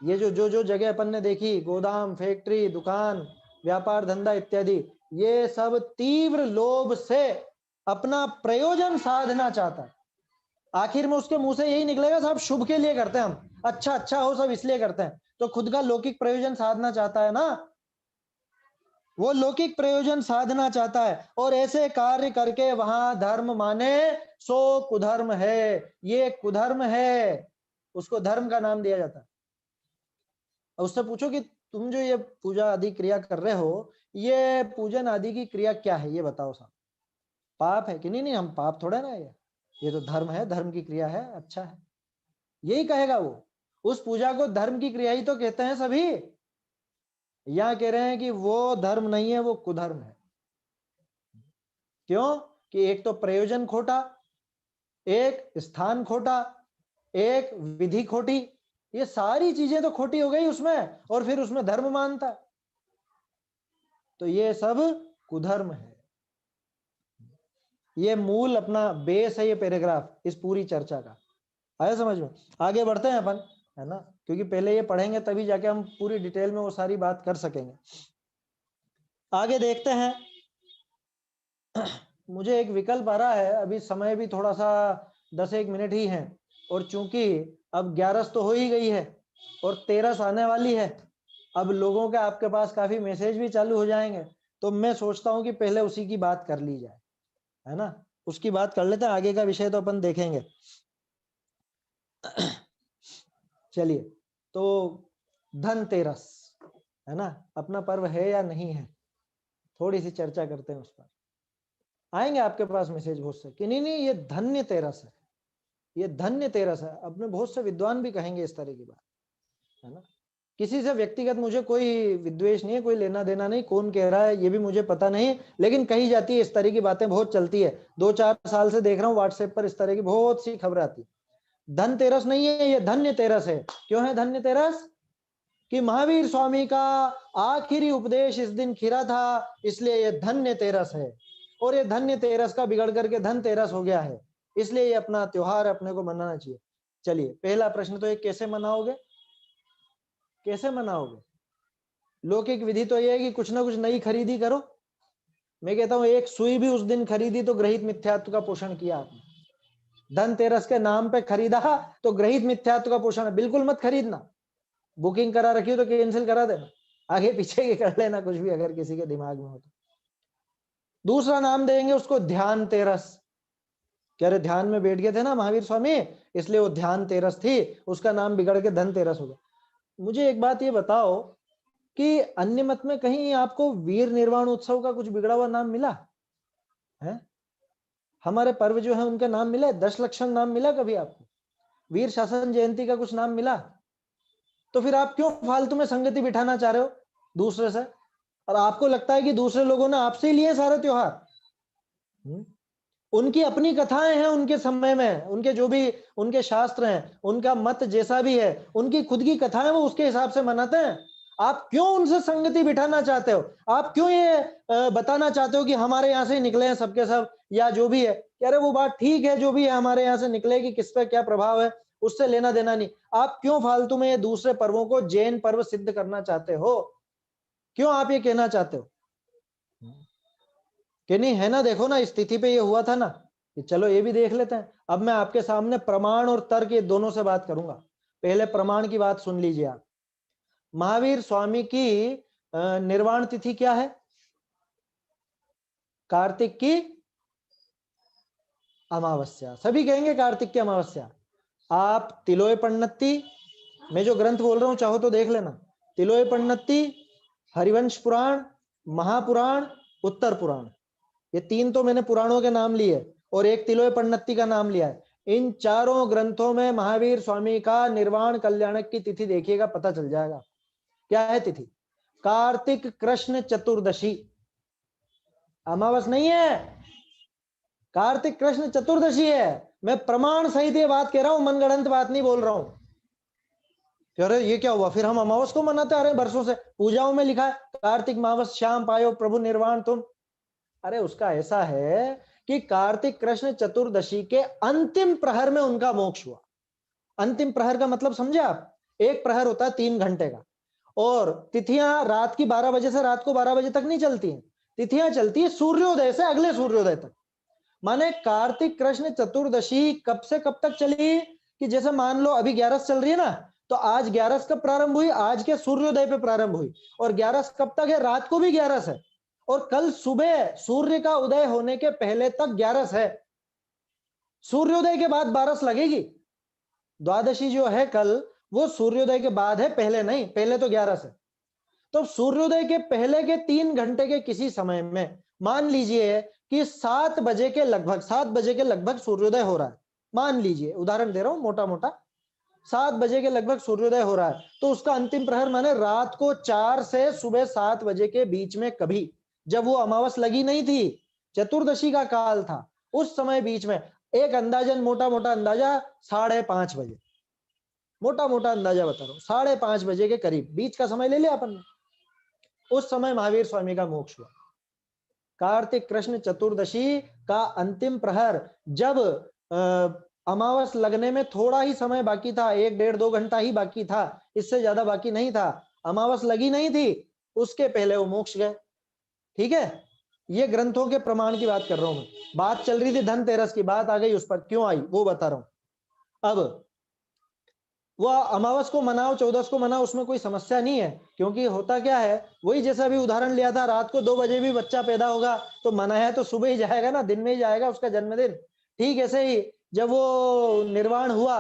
ये जो जगह अपन ने देखी, गोदाम फैक्ट्री दुकान व्यापार धंधा इत्यादि, ये सब तीव्र लोभ से अपना प्रयोजन साधना चाहता है। आखिर में उसके मुंह से यही निकलेगा, साहब शुभ के लिए करते हैं हम, अच्छा हो सब इसलिए करते हैं। तो खुद का लौकिक प्रयोजन साधना चाहता है ना। वो लौकिक प्रयोजन साधना चाहता है और ऐसे कार्य करके वहां धर्म माने सो कुधर्म है, ये कुधर्म है, उसको धर्म का नाम दिया जाता है। और उससे पूछो कि तुम जो ये पूजा आदि क्रिया कर रहे हो, ये पूजन आदि की क्रिया क्या है, ये बताओ साहब, पाप है कि नहीं? नहीं, हम पाप थोड़ा ना, ये तो धर्म है, धर्म की क्रिया है, अच्छा है, यही कहेगा वो। उस पूजा को धर्म की क्रिया ही तो कहते हैं सभी। यहां कह रहे हैं कि वो धर्म नहीं है, वो कुधर्म है। क्यों? कि एक तो प्रयोजन खोटा, एक स्थान खोटा, एक विधि खोटी, ये सारी चीजें तो खोटी हो गई उसमें, और फिर उसमें धर्म मानता, तो ये सब कुधर्म है। ये मूल अपना बेस है, ये पैराग्राफ इस पूरी चर्चा का। आया समझ में? आगे बढ़ते हैं अपन, है ना, क्योंकि पहले ये पढ़ेंगे तभी जाके हम पूरी डिटेल में वो सारी बात कर सकेंगे। आगे देखते हैं। मुझे एक विकल्प आ रहा है, अभी समय भी थोड़ा सा 10-1 मिनट ही है, और चूंकि अब 11 तो हो ही गई है और 13 आने वाली है, अब लोगों के आपके पास काफी मैसेज भी चालू हो जाएंगे, तो मैं सोचता हूं कि पहले उसी की बात कर ली जाए, है ना, उसकी बात कर लेते हैं, आगे का विषय तो अपन देखेंगे। चलिए, तो धनतेरस, है ना, अपना पर्व है या नहीं है, थोड़ी सी चर्चा करते हैं उस पर। आएंगे आपके पास मैसेज बहुत से कि नहीं नहीं ये धन्य तेरस है, ये धन्य तेरस है, अपने बहुत से विद्वान भी कहेंगे इस तरह की बात, है ना। किसी से व्यक्तिगत मुझे कोई विद्वेष नहीं है, कोई लेना देना नहीं, कौन कह रहा है ये भी मुझे पता नहीं, लेकिन कही जाती है इस तरह की बातें, बहुत चलती है। 2-4 साल से देख रहा हूँ व्हाट्सएप पर इस तरह की बहुत सी खबरें आती। धनतेरस नहीं है, ये धन्य तेरस है। क्यों है धन्य तेरस? कि महावीर स्वामी का आखिरी उपदेश इस दिन खिरा था, इसलिए ये धन्य तेरस है, और ये धन्य तेरस का बिगड़ करके धन तेरस हो गया है, इसलिए ये अपना त्योहार अपने को मनाना चाहिए। चलिए, पहला प्रश्न तो ये कैसे मनाओगे, कैसे मनाओगे? लौकिक विधि तो ये है कि कुछ ना कुछ नई खरीदी करो। मैं कहता हूं एक सुई भी उस दिन खरीदी तो ग्रहित मिथ्यात्व का पोषण किया आपने। धनतेरस के नाम पे खरीदा तो ग्रहित मिथ्यात्व का पोषण है, बिल्कुल मत खरीदना। बुकिंग करा रखी हो तो कैंसिल करा देना, आगे पीछे के कर लेना कुछ भी अगर किसी के दिमाग में हो तो। दूसरा नाम देंगे उसको ध्यान तेरस। कह रहे ध्यान में बैठ गए थे ना महावीर स्वामी, इसलिए वो ध्यान तेरस थी, उसका नाम बिगड़ के धन तेरस हो गया। मुझे एक बात ये बताओ कि अन्य मत में कहीं आपको वीर निर्वाण उत्सव का कुछ बिगड़ा हुआ नाम मिला है? हमारे पर्व जो है उनका नाम मिला है? 10 लक्षण नाम मिला कभी आपको? वीर शासन जयंती का कुछ नाम मिला? तो फिर आप क्यों फालतू में संगति बिठाना चाह रहे हो दूसरे से? और आपको लगता है कि दूसरे लोगों ने आपसे ही लिए सारे त्योहार? उनकी अपनी कथाएं हैं, उनके समय में उनके जो भी उनके शास्त्र हैं, उनका मत जैसा भी है, उनकी खुद की कथाएं, वो उसके हिसाब से मनाते हैं। आप क्यों उनसे संगति बिठाना चाहते हो? आप क्यों ये बताना चाहते हो कि हमारे यहाँ से निकले हैं सबके सब, या जो भी है? कह रहे वो बात ठीक है, जो भी है हमारे यहाँ से निकले, कि किस पे क्या प्रभाव है उससे लेना देना नहीं। आप क्यों फालतू में ये दूसरे पर्वों को जैन पर्व सिद्ध करना चाहते हो? क्यों आप ये कहना चाहते हो कि नहीं, है ना? देखो ना, स्थिति पे ये हुआ था ना, कि चलो ये भी देख लेते हैं। अब मैं आपके सामने प्रमाण और तर्क ये दोनों से बात करूंगा। पहले प्रमाण की बात सुन लीजिए आप। महावीर स्वामी की निर्वाण तिथि क्या है? कार्तिक की अमावस्या। सभी कहेंगे कार्तिक की अमावस्या। आप तिलोय पन्नती, मैं जो ग्रंथ बोल रहा हूं चाहो तो देख लेना, तिलोय पन्नती, हरिवंश पुराण, महापुराण, उत्तर पुराण, ये 3 तो मैंने पुराणों के नाम लिए, और एक तिलोय पन्नती का नाम लिया है। इन चारों ग्रंथों में महावीर स्वामी का निर्वाण कल्याणक की तिथि देखिएगा, पता चल जाएगा क्या है तिथि। कार्तिक कृष्ण चतुर्दशी, अमावस नहीं है, कार्तिक कृष्ण चतुर्दशी है। मैं प्रमाण सहित ये बात कह रहा हूं, मनगढ़ंत बात नहीं बोल रहा हूं। अरे ये क्या हुआ, फिर हम अमावस को मनाते आ रहे हैं वर्षों से, पूजाओं में लिखा है कार्तिक मावस श्याम पायो प्रभु निर्वाण तुम। अरे उसका ऐसा है कि कार्तिक कृष्ण चतुर्दशी के अंतिम प्रहर में उनका मोक्ष हुआ। अंतिम प्रहर का मतलब समझे आप? एक प्रहर होता है 3 घंटे का, और तिथियां रात की 12 बजे से रात को 12 बजे तक नहीं चलती हैं, तिथियां चलती है सूर्योदय से अगले सूर्योदय तक। माने कार्तिक कृष्ण चतुर्दशी कब से कब तक चली? कि जैसे मान लो अभी 11 चल रही है ना, तो तो आज 11 कब प्रारंभ हुई? आज के सूर्योदय पे प्रारंभ हुई। और 11 कब तक है? रात को भी 11 है। और कल सुबह सूर्य का उदय होने के पहले तक 11 है। सूर्योदय के बाद 12 लगेगी। द्वादशी जो है कल, वो सूर्योदय के बाद है, पहले नहीं। पहले तो 11 है। तो सूर्योदय के पहले के 3 घंटे के किसी समय में मान लीजिए कि 7 बजे के लगभग, 7 बजे के लगभग सूर्योदय हो रहा है। मान लीजिए, उदाहरण दे रहा हूं मोटा मोटा, 7 बजे के लगभग सूर्योदय हो रहा है। तो उसका अंतिम प्रहर माने रात को 4 से सुबह 7 बजे के बीच में कभी, जब वो अमावस लगी नहीं थी, चतुर्दशी का काल था, उस समय बीच में एक अंदाजन, मोटा मोटा अंदाजा 5:30 बजे, मोटा मोटा अंदाजा बता रहा हूं, 5:30 बजे के करीब बीच का समय ले लिया अपन ने। उस समय महावीर स्वामी का मोक्ष हुआ। कार्तिक कृष्ण चतुर्दशी का अंतिम प्रहर, जब अमावस लगने में थोड़ा ही समय बाकी था, 1 डेढ़ 2 घंटा ही बाकी था, इससे ज्यादा बाकी नहीं था, अमावस लगी नहीं थी, उसके पहले वो मोक्ष गए। ठीक है, ये ग्रंथों के प्रमाण की बात कर रहा हूं मैं। बात चल रही थी धनतेरस की, बात आ गई उस पर, क्यों आई वो बता रहा हूं। अब वो अमावस को मनाओ, 14 को मनाओ, उसमें कोई समस्या नहीं है, क्योंकि होता क्या है, वही जैसा भी उदाहरण लिया था, रात को 2 बजे भी बच्चा पैदा होगा तो मनाया तो सुबह ही जाएगा ना, दिन में ही जाएगा उसका जन्मदिन। ठीक ऐसे ही जब वो निर्वाण हुआ,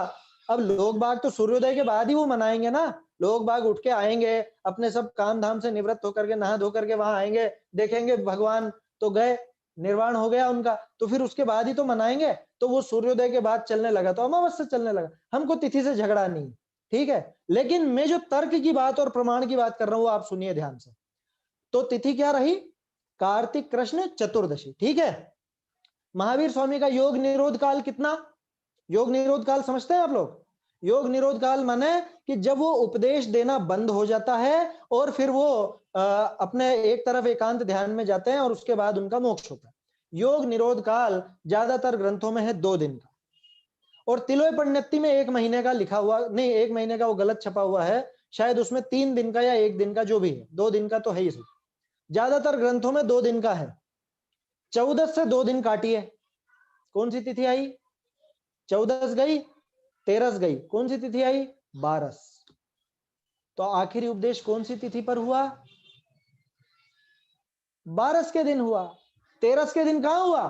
अब लोग बाग तो सूर्योदय के बाद ही वो मनाएंगे ना। लोग बाग उठ के आएंगे, अपने सब काम धाम से निवृत्त होकर के, नहा धो करके वहां आएंगे, देखेंगे भगवान तो गए, निर्वाण हो गया उनका, तो फिर उसके बाद ही तो मनाएंगे। तो वो सूर्योदय के बाद चलने लगा तो अमावस से चलने लगा, हमको तिथि से झगड़ा नहीं। ठीक है, लेकिन मैं जो तर्क की बात और प्रमाण की बात कर रहा हूं वो आप सुनिए ध्यान से। तो तिथि क्या रही? कार्तिक कृष्ण चतुर्दशी। ठीक है, महावीर स्वामी का योग निरोध काल कितना? योग निरोध काल समझते हैं आप लोग? योग निरोध काल माने कि जब वो उपदेश देना बंद हो जाता है और फिर वो अपने एक तरफ एकांत ध्यान में जाते हैं और उसके बाद उनका मोक्ष होता है। योग निरोध काल ज्यादातर ग्रंथों में है 2 दिन का, और तिलोय पंडिती में 1 महीने का लिखा हुआ नहीं, 1 महीने का वो गलत छपा हुआ है शायद, उसमें 3 दिन का या 1 दिन का जो भी है, 2 दिन का तो है ही। ज्यादातर ग्रंथों में 2 दिन का है। 14 से 2 दिन काटिए, कौन सी तिथि आई? 14 गई, 13 गई, कौन सी तिथि आई? 12। तो आखिरी उपदेश कौन सी तिथि पर हुआ? 12 के दिन हुआ। 13 के दिन कहां हुआ?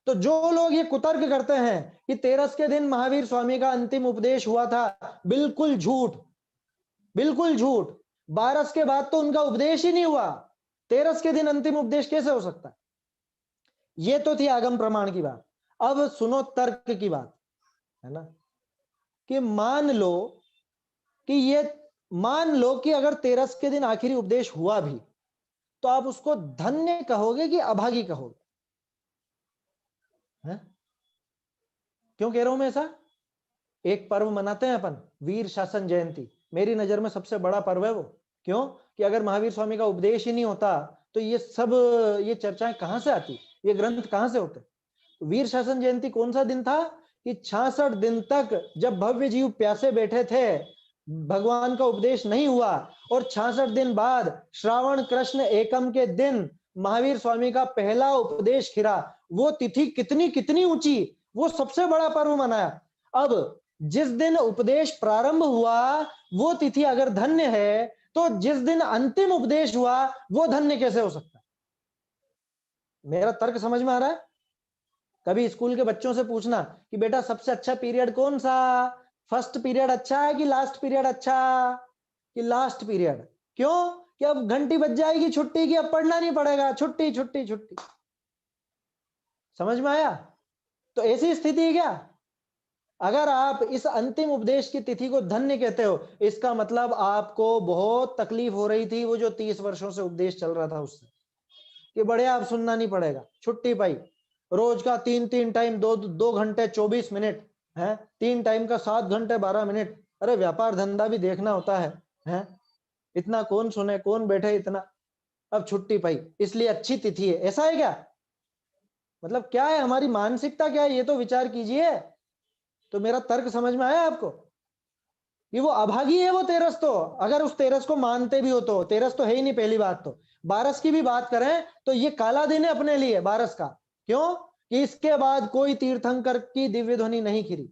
तो जो लोग ये कुतर्क करते हैं कि 13 के दिन महावीर स्वामी का अंतिम उपदेश हुआ था, बिल्कुल झूठ, बिल्कुल झूठ। 12 के बाद तो उनका उपदेश ही नहीं हुआ, 13 के दिन अंतिम उपदेश कैसे हो सकता है? ये तो थी आगम प्रमाण की बात। अब सुनो तर्क की बात, है ना, कि मान लो कि अगर 13 के दिन आखिरी उपदेश हुआ भी, तो आप उसको धन्य कहोगे कि अभागी कहोगे? है? क्यों कह रहा हूं मैं ऐसा? एक पर्व मनाते हैं अपन, वीर शासन जयंती, मेरी नजर में सबसे बड़ा पर्व है वो। क्यों? कि अगर महावीर स्वामी का उपदेश ही नहीं होता तो ये चर्चाएं कहां से आती, ये ग्रंथ कहां से होते? वीर शासन जयंती कौन सा दिन था? कि 66 दिन तक जब भव्य जीव प्यासे बैठे थे, भगवान का उपदेश नहीं हुआ, और 66 दिन बाद श्रावण कृष्ण एकम के दिन महावीर स्वामी का पहला उपदेश खिरा। वो तिथि कितनी कितनी ऊंची, वो सबसे बड़ा पर्व मनाया। अब जिस दिन उपदेश प्रारंभ हुआ वो तिथि अगर धन्य है, तो जिस दिन अंतिम उपदेश हुआ वो धन्य कैसे हो सकता है? मेरा तर्क समझ में आ रहा है? कभी स्कूल के बच्चों से पूछना कि बेटा सबसे अच्छा पीरियड कौन सा, फर्स्ट पीरियड अच्छा है कि लास्ट पीरियड अच्छा? कि लास्ट पीरियड। क्यों? कि अब घंटी बज जाएगी छुट्टी की, अब पढ़ना नहीं पड़ेगा, छुट्टी छुट्टी छुट्टी। समझ में आया? तो ऐसी स्थिति है क्या? अगर आप इस अंतिम उपदेश की तिथि को धन्य कहते हो, इसका मतलब आपको बहुत तकलीफ हो रही थी वो जो 30 वर्षों से उपदेश चल रहा था उससे, कि बढ़िया अब सुनना नहीं पड़ेगा, छुट्टी पाई। रोज का 3 टाइम 2 घंटे 24 मिनट है, 3 टाइम का 7 घंटे 12 मिनट। अरे व्यापार धंधा भी देखना होता है? इतना कौन सुने, कौन बैठे इतना? अब छुट्टी पाई इसलिए अच्छी तिथि है, ऐसा है क्या? मतलब क्या है हमारी मानसिकता, क्या है ये तो विचार कीजिए। तो मेरा तर्क समझ में आया आपको? कि वो अभागी है वो 13, तो अगर उस 13 को मानते भी हो तो 13 तो है ही नहीं पहली बात। तो 12 की भी बात करें तो ये काला दिन है अपने लिए 12 का। क्यों? कि इसके बाद कोई तीर्थंकर की दिव्य ध्वनि नहीं खिरी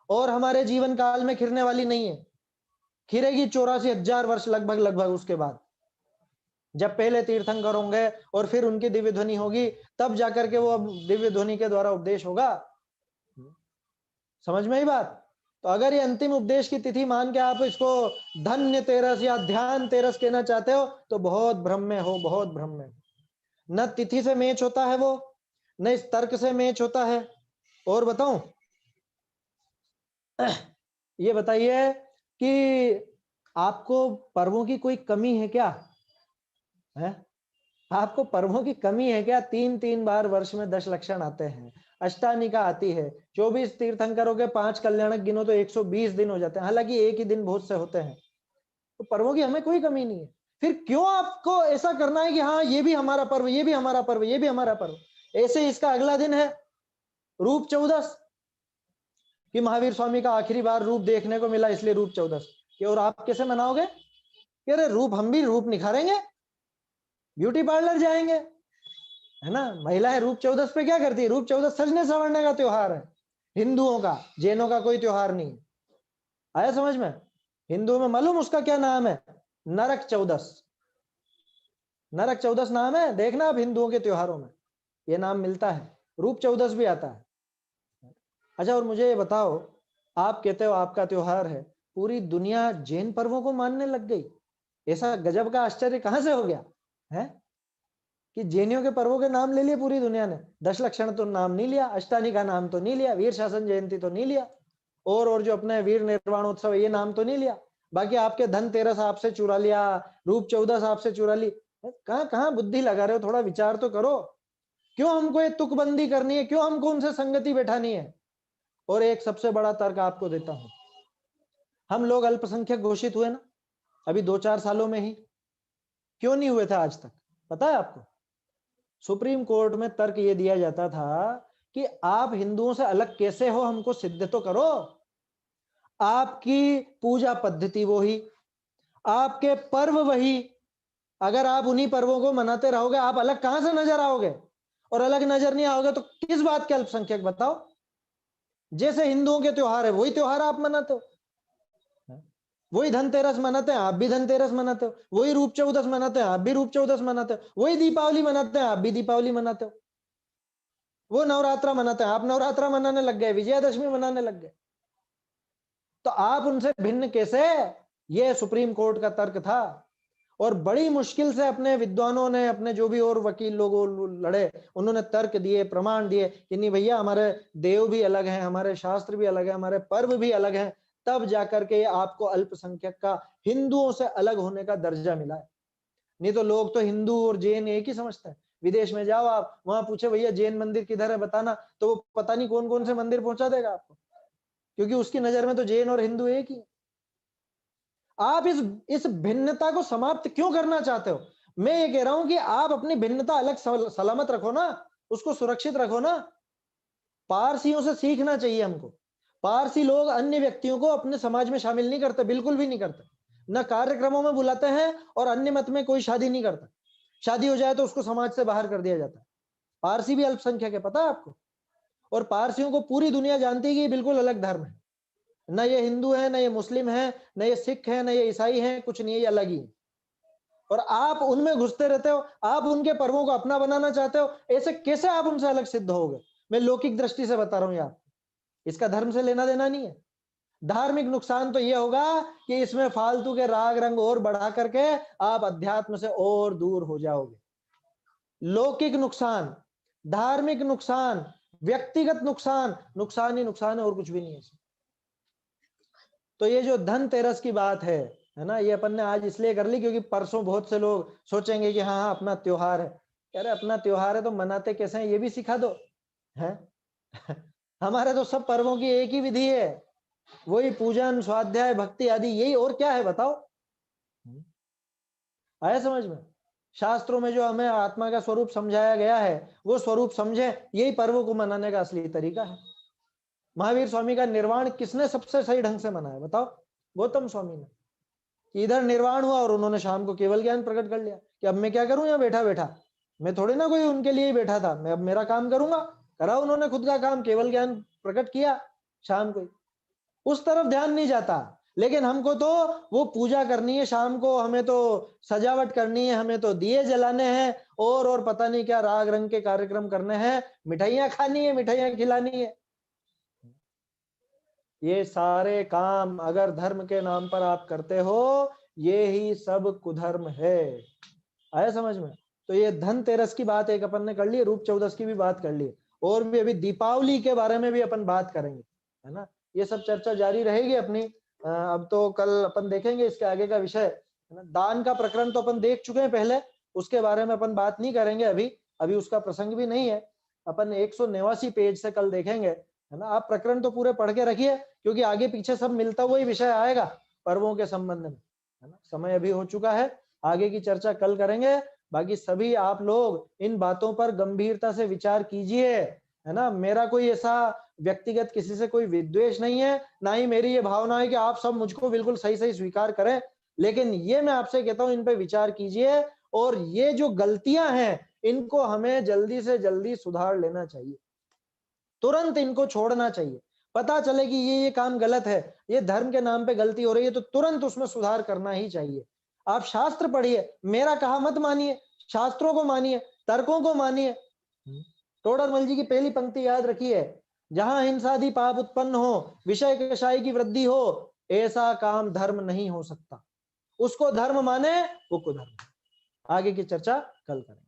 और हमारे जीवन काल में खिरने वाली नहीं है। फिरेगी 84,000 वर्ष लगभग लगभग। उसके बाद जब पहले तीर्थंकर होंगे और फिर उनकी दिव्य ध्वनि होगी, तब जाकर के वो दिव्य ध्वनि के द्वारा उपदेश होगा। समझ में ही बात। तो अगर ये अंतिम उपदेश की तिथि मान के आप इसको धन्य तेरस या ध्यान तेरस कहना चाहते हो तो बहुत भ्रम में हो, बहुत भ्रम में। न तिथि से मैच होता है वो, न इस तर्क से मैच होता है। और बताऊं, ये बताइए कि आपको पर्वों की कोई कमी है क्या? है आपको पर्वों की कमी है क्या? 3 बार वर्ष में 10 लक्षण आते हैं, अष्टानिका आती है, 24 तीर्थंकरों के 5 कल्याणक गिनो तो 120 दिन हो जाते हैं। हालांकि एक ही दिन बहुत से होते हैं। तो पर्वों की हमें कोई कमी नहीं है। फिर क्यों आपको ऐसा करना है कि हाँ ये भी हमारा पर्व, ये भी हमारा पर्व, ये भी हमारा पर्व। ऐसे इसका अगला दिन है रूप चौदस, कि महावीर स्वामी का आखिरी बार रूप देखने को मिला इसलिए रूप चौदस। कि और आप कैसे मनाओगे? कि अरे रूप, हम भी रूप निखारेंगे, ब्यूटी पार्लर जाएंगे, है ना। महिलाएं रूप चौदस पे क्या करती है? रूप चौदस सजने संवरने का त्योहार है हिंदुओं का, जैनों का कोई त्योहार नहीं। आया समझ में? हिंदुओं में मालूम उसका क्या नाम है? नरक चौदस। नरक चौदस नाम है, देखना आप हिंदुओं के त्योहारों में ये नाम मिलता है, रूप चौदस भी आता है। अच्छा, और मुझे ये बताओ, आप कहते हो आपका त्योहार है, पूरी दुनिया जैन पर्वों को मानने लग गई। ऐसा गजब का आश्चर्य कहां से हो गया है कि जैनियों के पर्वों के नाम ले लिए पूरी दुनिया ने? 10 लक्षण तो नाम नहीं लिया, अष्टानी का नाम तो नहीं लिया, वीर शासन जयंती तो नहीं लिया, और जो अपने वीर निर्वाणोत्सव ये नाम तो नहीं लिया। बाकी आपके धनतेरस आपसे चुरा लिया, रूप चौदस आपसे चुरा ली। कहां कहां बुद्धि लगा रहे हो? थोड़ा विचार तो करो। क्यों हमको ये तुकबंदी करनी है? क्यों हमको उनसे संगति बैठानी है? और एक सबसे बड़ा तर्क आपको देता हूं, हम लोग अल्पसंख्यक घोषित हुए ना अभी 2-4 सालों में ही, क्यों नहीं हुए थे आज तक? पता है आपको? सुप्रीम कोर्ट में तर्क ये दिया जाता था कि आप हिंदुओं से अलग कैसे हो, हमको सिद्ध तो करो। आपकी पूजा पद्धति वही, आपके पर्व वही, अगर आप उन्हीं पर्वों को मनाते रहोगे, आप अलग कहां से नजर आओगे? और अलग नजर नहीं आओगे तो किस बात के अल्पसंख्यक बताओ? जैसे हिंदुओं के त्योहार है वही त्योहार आप मनाते हो, वही धनतेरस मनाते हैं आप भी धनतेरस मनाते हो, वही रूप चौदस मनाते हैं आप भी रूप चौदस मनाते हो, वही दीपावली मनाते हैं आप भी दीपावली मनाते हो, वो नवरात्रा मनाते हैं आप नवरात्रा मनाने लग गए, विजयादशमी मनाने लग गए। तो आप उनसे भिन्न कैसे? ये सुप्रीम कोर्ट का तर्क था। और बड़ी मुश्किल से अपने विद्वानों ने, अपने जो भी और वकील लोग लड़े, उन्होंने तर्क दिए, प्रमाण दिए कि नहीं भैया, हमारे देव भी अलग हैं, हमारे शास्त्र भी अलग है, हमारे पर्व भी अलग हैं, तब जाकर के आपको अल्पसंख्यक का हिंदुओं से अलग होने का दर्जा मिला है। नहीं तो लोग तो हिंदू और जैन एक ही समझते हैं। विदेश में जाओ आप, वहां पूछे भैया जैन मंदिर किधर है बताना, तो वो पता नहीं कौन कौन से मंदिर पहुंचा देगा आपको, क्योंकि उसकी नजर में तो जैन और हिंदू एक ही। आप इस भिन्नता को समाप्त क्यों करना चाहते हो? मैं ये कह रहा हूं कि आप अपनी भिन्नता अलग सलामत रखो ना, उसको सुरक्षित रखो ना। पारसियों से सीखना चाहिए हमको। पारसी लोग अन्य व्यक्तियों को अपने समाज में शामिल नहीं करते, बिल्कुल भी नहीं करते, न कार्यक्रमों में बुलाते हैं, और अन्य मत में कोई शादी नहीं करता। शादी हो जाए तो उसको समाज से बाहर कर दिया जाता है। पारसी भी अल्पसंख्यक है, पता है आपको? और पारसियों को पूरी दुनिया जानती है कि बिल्कुल अलग धर्म है, न ये हिंदू है, न ये मुस्लिम है, न ये सिख है, न ये ईसाई है, कुछ नहीं है, ये अलग ही है। और आप उनमें घुसते रहते हो, आप उनके पर्वों को अपना बनाना चाहते हो। ऐसे कैसे आप उनसे अलग सिद्ध होगे? मैं लौकिक दृष्टि से बता रहा हूं यार, इसका धर्म से लेना देना नहीं है। धार्मिक नुकसान तो यह होगा कि इसमें फालतू के राग रंग और बढ़ा करके आप अध्यात्म से और दूर हो जाओगे। लौकिक नुकसान, धार्मिक नुकसान, व्यक्तिगत नुकसान, नुकसान ही नुकसान है और कुछ भी नहीं है। तो ये जो धनतेरस की बात है ना, ये अपन ने आज इसलिए कर ली क्योंकि परसों बहुत से लोग सोचेंगे कि हाँ हाँ अपना त्योहार है। अरे अपना त्योहार है तो मनाते कैसे हैं ये भी सिखा दो है। हमारे तो सब पर्वों की एक ही विधि है, वही पूजन, स्वाध्याय, भक्ति आदि, यही, और क्या है बताओ? आया समझ में? शास्त्रों में जो हमें आत्मा का स्वरूप समझाया गया है, वो स्वरूप समझे, यही पर्वों को मनाने का असली तरीका है। महावीर स्वामी का निर्वाण किसने सबसे सही ढंग से मनाया बताओ? गौतम स्वामी ने। कि इधर निर्वाण हुआ और उन्होंने शाम को केवल ज्ञान प्रकट कर लिया कि अब मैं क्या करूं यहाँ बैठा बैठा, मैं थोड़ी ना कोई उनके लिए ही बैठा था, मैं अब मेरा काम करूंगा। करा उन्होंने खुद का काम, केवल ज्ञान प्रकट किया शाम को। उस तरफ ध्यान नहीं जाता। लेकिन हमको तो वो पूजा करनी है, शाम को हमें तो सजावट करनी है, हमें तो दिए जलाने हैं और पता नहीं क्या राग रंग के कार्यक्रम करने हैं, मिठाइयां खानी है, मिठाइयां खिलानी है। ये सारे काम अगर धर्म के नाम पर आप करते हो, ये ही सब कुधर्म है। आया समझ में? तो ये धनतेरस की बात एक अपन ने कर ली, रूप चौदस की भी बात कर ली, और भी अभी दीपावली के बारे में भी अपन बात करेंगे, है ना। ये सब चर्चा जारी रहेगी अपनी। अब तो कल अपन देखेंगे इसके आगे का विषय, है ना। दान का प्रकरण तो अपन देख चुके हैं पहले, उसके बारे में अपन बात नहीं करेंगे अभी, अभी उसका प्रसंग भी नहीं है। अपन 189 पेज से कल देखेंगे, है ना। आप प्रकरण तो पूरे पढ़ के रखिए, क्योंकि आगे पीछे सब मिलता हुआ ही विषय आएगा पर्वों के संबंध में, है ना। समय अभी हो चुका है, आगे की चर्चा कल करेंगे। बाकी सभी आप लोग इन बातों पर गंभीरता से विचार कीजिए, है ना। मेरा कोई ऐसा व्यक्तिगत किसी से कोई विद्वेष नहीं है, ना ही मेरी ये भावना है कि आप सब मुझको बिल्कुल सही सही स्वीकार करें, लेकिन ये मैं आपसे कहता हूं, इन पे विचार कीजिए, और ये जो गलतियां हैं इनको हमें जल्दी से जल्दी सुधार लेना चाहिए, तुरंत इनको छोड़ना चाहिए। पता चले कि ये काम गलत है, ये धर्म के नाम पे गलती हो रही है, तो तुरंत उसमें सुधार करना ही चाहिए। आप शास्त्र पढ़िए, मेरा कहा मत मानिए, शास्त्रों को मानिए, तर्कों को मानिए। तोडरमल जी की पहली पंक्ति याद रखिए, जहां हिंसादि पाप उत्पन्न हो, विषय कषाय की वृद्धि हो, ऐसा काम धर्म नहीं हो सकता। उसको धर्म माने वो कुधर्म। आगे की चर्चा कल करें।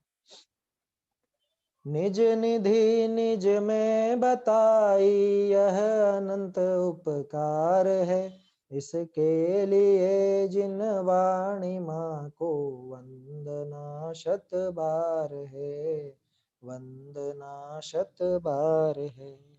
निज निधि निज में बताई, यह अनंत उपकार है, इसके लिए जिन वाणी माँ को वंदना शत बार है, वंदना शत बार है।